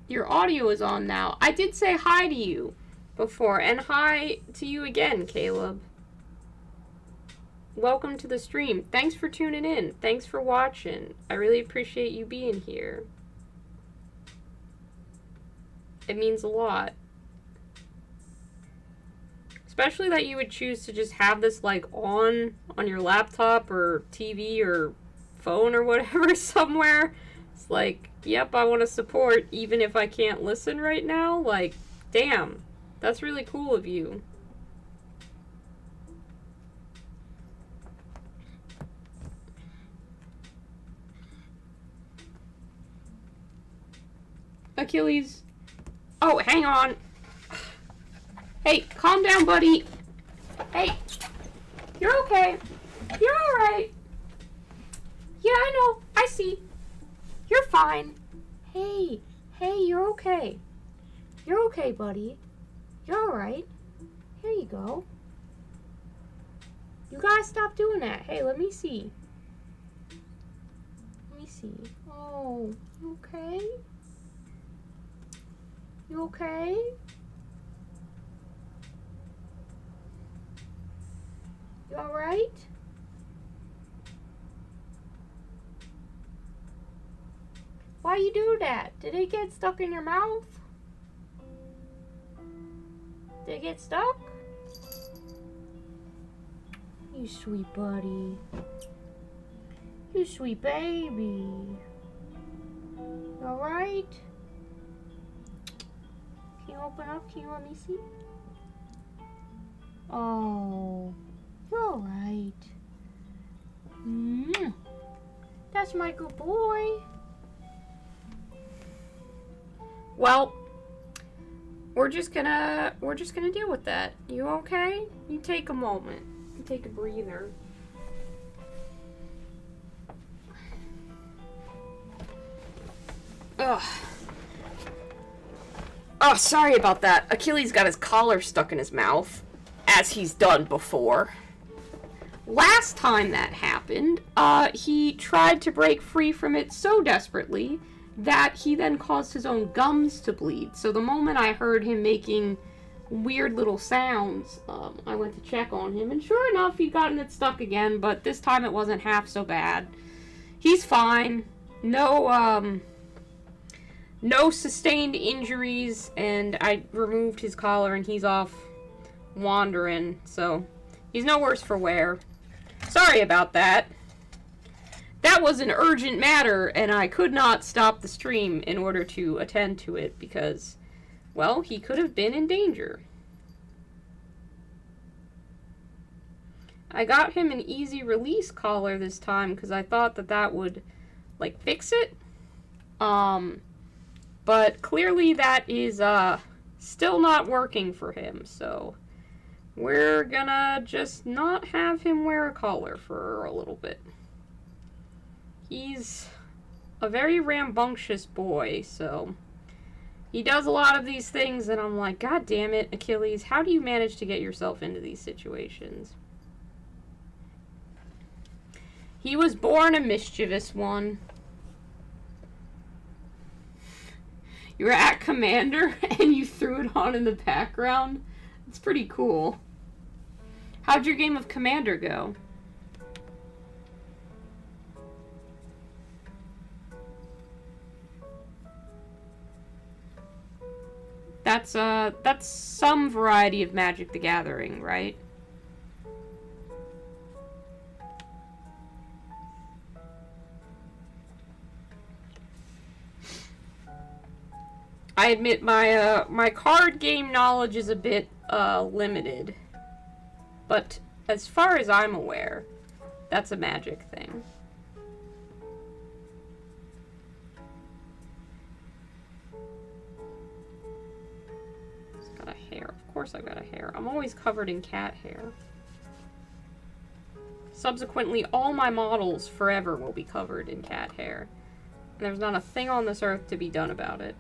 Your audio is on now. I did say hi to you before, and hi to you again, Caleb. Welcome to the stream. Thanks for tuning in. Thanks for watching. I really appreciate you being here. It means a lot. Especially that you would choose to just have this, like, on your laptop or TV or phone or whatever somewhere. It's like, yep, I want to support even if I can't listen right now. Like, damn, that's really cool of you. Achilles. Oh, hang on. Hey, calm down, buddy. Hey, you're okay. You're alright. Yeah, I know. I see. You're fine. Hey, you're okay. You're okay, buddy. You're alright. Here you go. You gotta stop doing that. Hey, let me see. Let me see. Oh, you okay? You okay? You alright? Why you do that? Did it get stuck in your mouth? Did it get stuck? You sweet buddy. You sweet baby. You alright? Can you open up? Can you let me see? Oh, you're alright. That's my good boy. Well, we're just gonna deal with that. You okay? You take a moment. You take a breather. Ugh. Oh, sorry about that. Achilles got his collar stuck in his mouth, as he's done before. Last time that happened, he tried to break free from it so desperately that he then caused his own gums to bleed. So the moment I heard him making weird little sounds, I went to check on him, and sure enough, he'd gotten it stuck again, but this time it wasn't half so bad. He's fine. No sustained injuries, and I removed his collar, and he's off wandering, so he's no worse for wear. Sorry about that. That was an urgent matter, and I could not stop the stream in order to attend to it because, well, he could have been in danger. I got him an easy release collar this time because I thought that would, like, fix it. But clearly that is, still not working for him, so we're gonna just not have him wear a collar for a little bit. He's a very rambunctious boy, so he does a lot of these things, and I'm like, God damn it, Achilles, how do you manage to get yourself into these situations? He was born a mischievous one. You were at Commander, and you threw it on in the background? It's pretty cool. How'd your game of Commander go? That's some variety of Magic the Gathering, right? I admit my card game knowledge is a bit limited, but as far as I'm aware, that's a Magic thing. It's got a hair. Of course I've got a hair. I'm always covered in cat hair. Subsequently, all my models forever will be covered in cat hair. And there's not a thing on this earth to be done about it.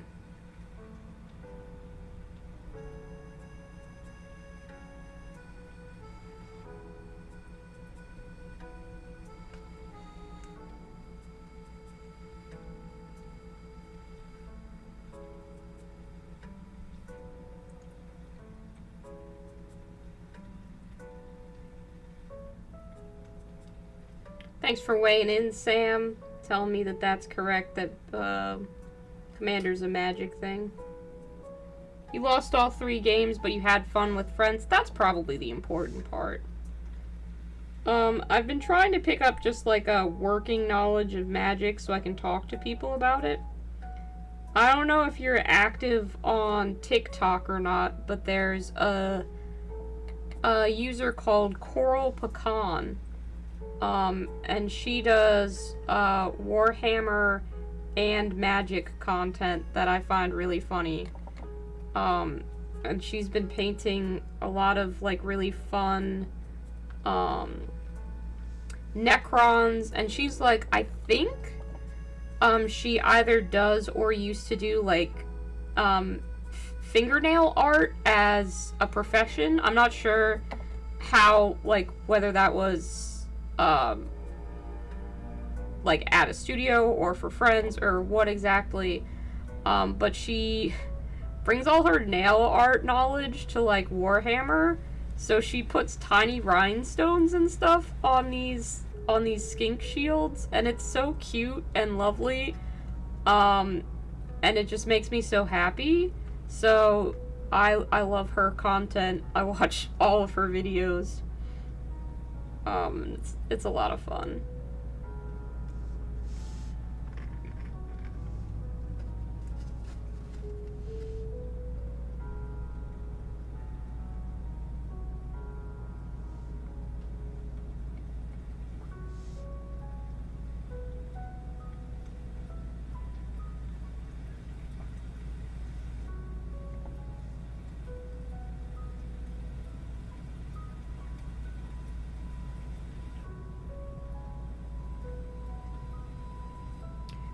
Thanks for weighing in, Sam. Telling me that that's correct, that Commander's a Magic thing. You lost all 3 games, but you had fun with friends. That's probably the important part. I've been trying to pick up just like a working knowledge of Magic so I can talk to people about it. I don't know if you're active on TikTok or not, but there's a user called Coral Pecan. And she does Warhammer and Magic content that I find really funny. And she's been painting a lot of like really fun Necrons, and she's like, I think she either does or used to do like fingernail art as a profession. I'm not sure how, like, whether that was like at a studio or for friends or what exactly, but she brings all her nail art knowledge to like Warhammer, so she puts tiny rhinestones and stuff on these skink shields, and it's so cute and lovely, and it just makes me so happy. So I love her content. I watch all of her videos. It's a lot of fun.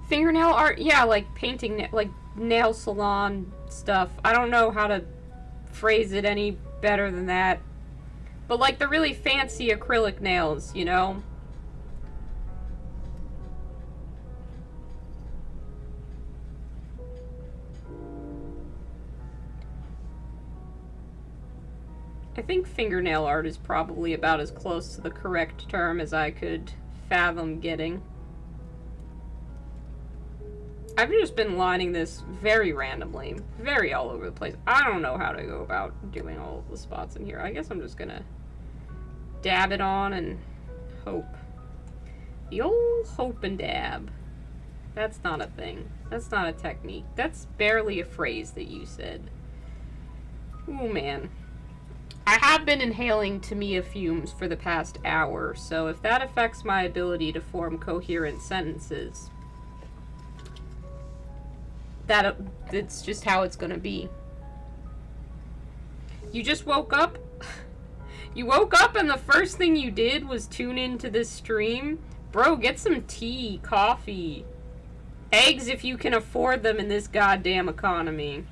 Fingernail art, yeah, like painting, like nail salon stuff. I don't know how to phrase it any better than that. But like the really fancy acrylic nails, you know? I think fingernail art is probably about as close to the correct term as I could fathom getting. I've just been lining this very randomly, very all over the place. I don't know how to go about doing all of the spots in here. I guess I'm just gonna dab it on and hope. The old hope and dab. That's not a thing. That's not a technique. That's barely a phrase that you said. Oh man. I have been inhaling Tamiya fumes for the past hour, so if that affects my ability to form coherent sentences, it's just how it's gonna be. You just woke up? You woke up and the first thing you did was tune into this stream? Bro, get some tea, coffee, eggs if you can afford them in this goddamn economy.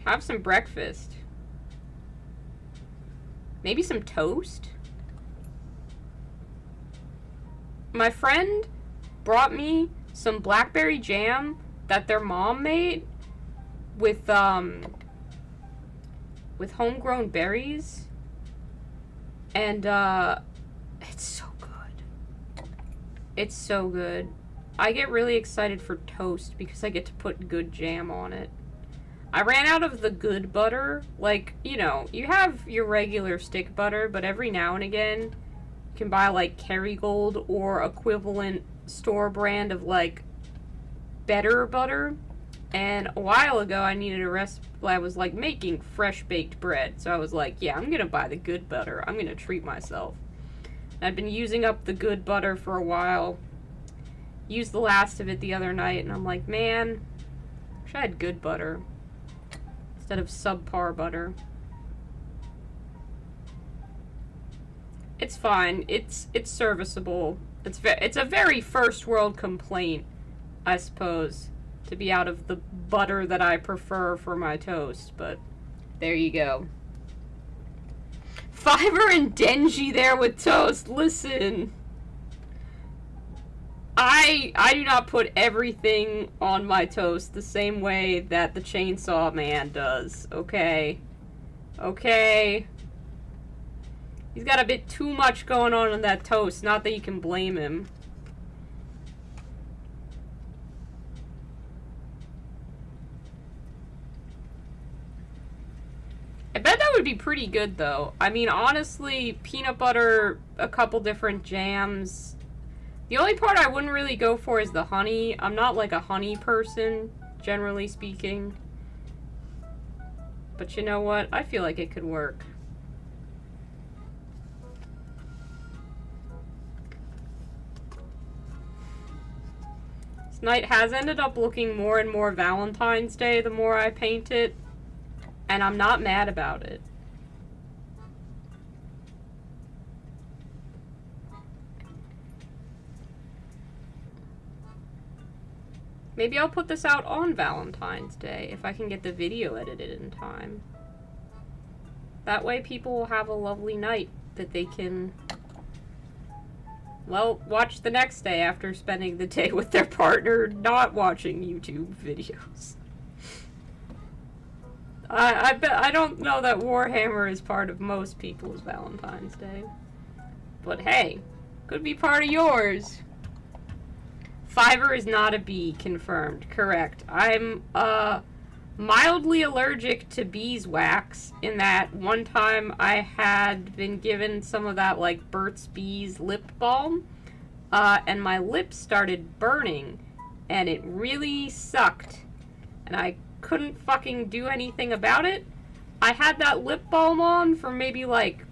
Have some breakfast. Maybe some toast? My friend brought me some blackberry jam that their mom made with homegrown berries, and it's so good. It's so good. I get really excited for toast because I get to put good jam on it. I ran out of the good butter. Like, you know, you have your regular stick butter, but every now and again you can buy like Kerrygold or equivalent store brand of like better butter. And a while ago I needed a recipe. I was like making fresh baked bread, so I was like, yeah, I'm gonna buy the good butter. I'm gonna treat myself. And I've been using up the good butter for a while. Used the last of it the other night, and I'm like, man, I wish I had good butter instead of subpar butter. It's fine. It's serviceable. It's a very first world complaint, I suppose, to be out of the butter that I prefer for my toast, but there you go. Fiverr and Denji there with toast. Listen, I do not put everything on my toast the same way that the Chainsaw Man does, okay? Okay? He's got a bit too much going on in that toast, not that you can blame him. be pretty good, though. I mean, honestly, peanut butter, a couple different jams. The only part I wouldn't really go for is the honey. I'm not like a honey person, generally speaking. But you know what? I feel like it could work. This night has ended up looking more and more Valentine's Day the more I paint it. And I'm not mad about it. Maybe I'll put this out on Valentine's Day if I can get the video edited in time. That way people will have a lovely night that they can, well, watch the next day after spending the day with their partner not watching YouTube videos. I don't know that Warhammer is part of most people's Valentine's Day. But hey, could be part of yours. Fiverr is not a bee, confirmed. Correct. I'm mildly allergic to beeswax in that one time I had been given some of that like Burt's Bees lip balm and my lips started burning and it really sucked and I couldn't fucking do anything about it. I had that lip balm on for maybe like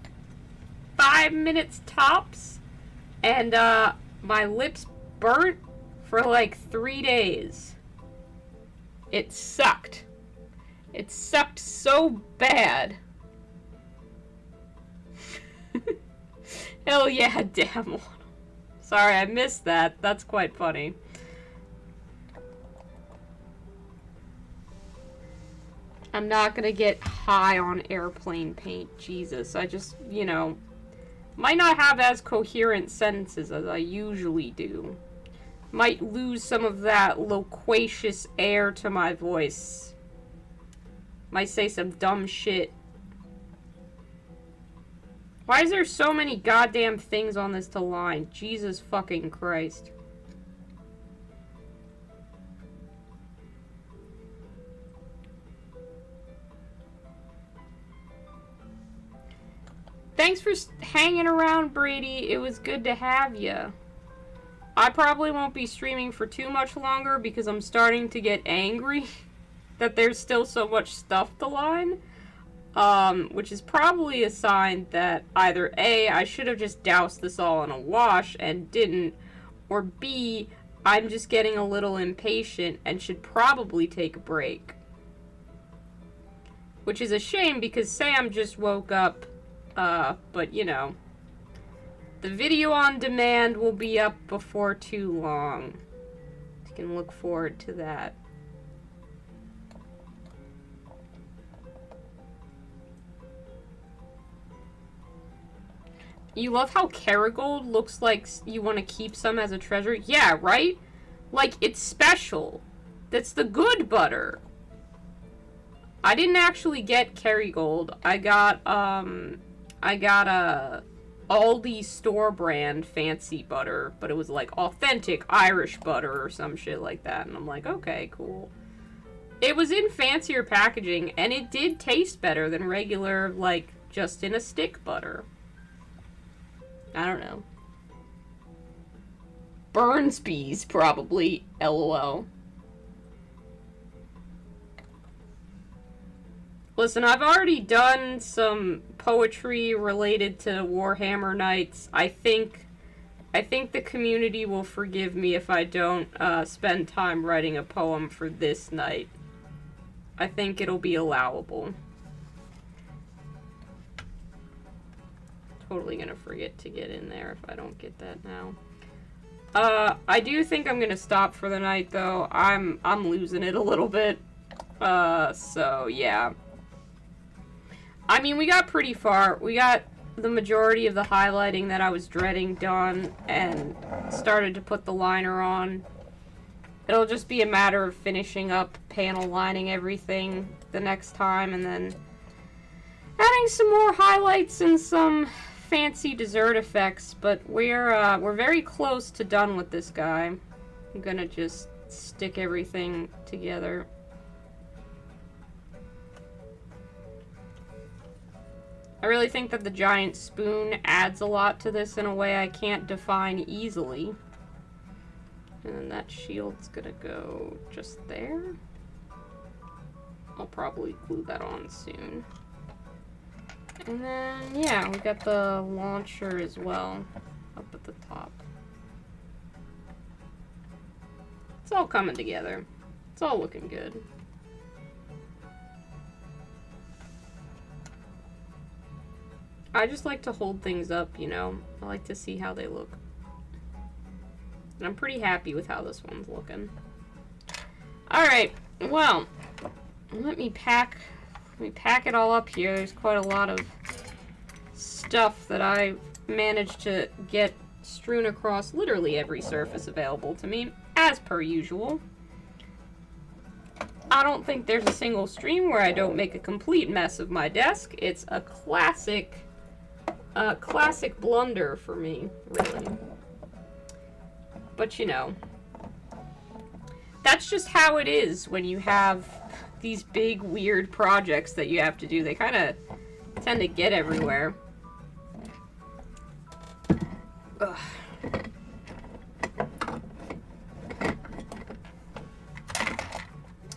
5 minutes tops and my lips burnt for like 3 days. It sucked. It sucked so bad. Hell yeah, damn one. Sorry, I missed that. That's quite funny. I'm not gonna get high on airplane paint. Jesus, I just, you know, might not have as coherent sentences as I usually do. Might lose some of that loquacious air to my voice. Might say some dumb shit. Why is there so many goddamn things on this to line? Jesus fucking Christ. Thanks for hanging around, Brady. It was good to have you. I probably won't be streaming for too much longer because I'm starting to get angry that there's still so much stuff to line. Which is probably a sign that either A, I should have just doused this all in a wash and didn't, or B, I'm just getting a little impatient and should probably take a break. Which is a shame because Sam just woke up, but you know. The video on demand will be up before too long. You can look forward to that. You love how Kerrigold looks like you want to keep some as a treasure? Yeah, right? Like, it's special. That's the good butter. I didn't actually get Kerrigold. I got a Aldi store brand fancy butter, but it was like authentic Irish butter or some shit like that. And I'm like, okay, cool. It was in fancier packaging, and it did taste better than regular, like, just in a stick butter. I don't know. Burnsby's, probably. LOL. Listen, I've already done some poetry related to Warhammer Nights. I think the community will forgive me if I don't spend time writing a poem for this night. I think it'll be allowable. Totally gonna forget to get in there if I don't get that now. I do think I'm gonna stop for the night though. I'm losing it a little bit. So yeah. I mean, we got pretty far. We got the majority of the highlighting that I was dreading done and started to put the liner on. It'll just be a matter of finishing up panel lining everything the next time and then adding some more highlights and some fancy dessert effects, but we're very close to done with this guy. I'm gonna just stick everything together. I really think that the giant spoon adds a lot to this in a way I can't define easily. And then that shield's gonna go just there. I'll probably glue that on soon. And then, yeah, we got the launcher as well, up at the top. It's all coming together. It's all looking good. I just like to hold things up, you know. I like to see how they look. And I'm pretty happy with how this one's looking. Alright, well, let me pack it all up here. There's quite a lot of stuff that I've managed to get strewn across literally every surface available to me, as per usual. I don't think there's a single stream where I don't make a complete mess of my desk. It's a classic blunder for me, really. But you know, that's just how it is when you have these big, weird projects that you have to do. They kind of tend to get everywhere. Ugh.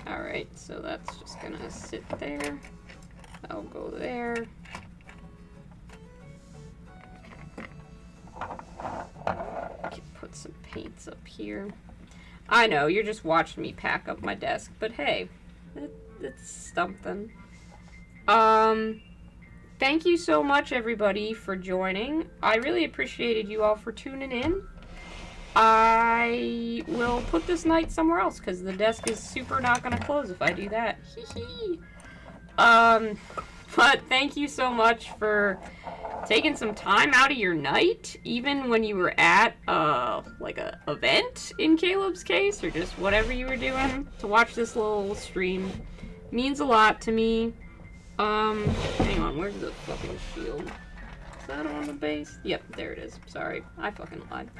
Alright, so that's just gonna sit there. That'll go there. Put some paints up here. I know, you're just watching me pack up my desk, but hey, it's something. Thank you so much, everybody, for joining. I really appreciated you all for tuning in. I will put this night somewhere else, because the desk is super not going to close if I do that. Hee. But thank you so much for taking some time out of your night, even when you were at, like a event, in Caleb's case, or just whatever you were doing, to watch this little stream. Means a lot to me. Hang on, where's the fucking shield? Is that on the base? Yep, there it is. Sorry, I fucking lied.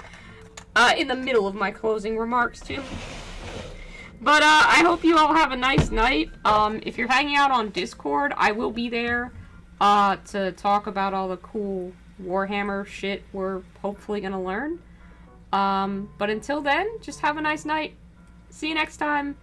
In the middle of my closing remarks, too. But, I hope you all have a nice night. If you're hanging out on Discord, I will be there, to talk about all the cool Warhammer shit we're hopefully gonna learn. But until then, just have a nice night. See you next time.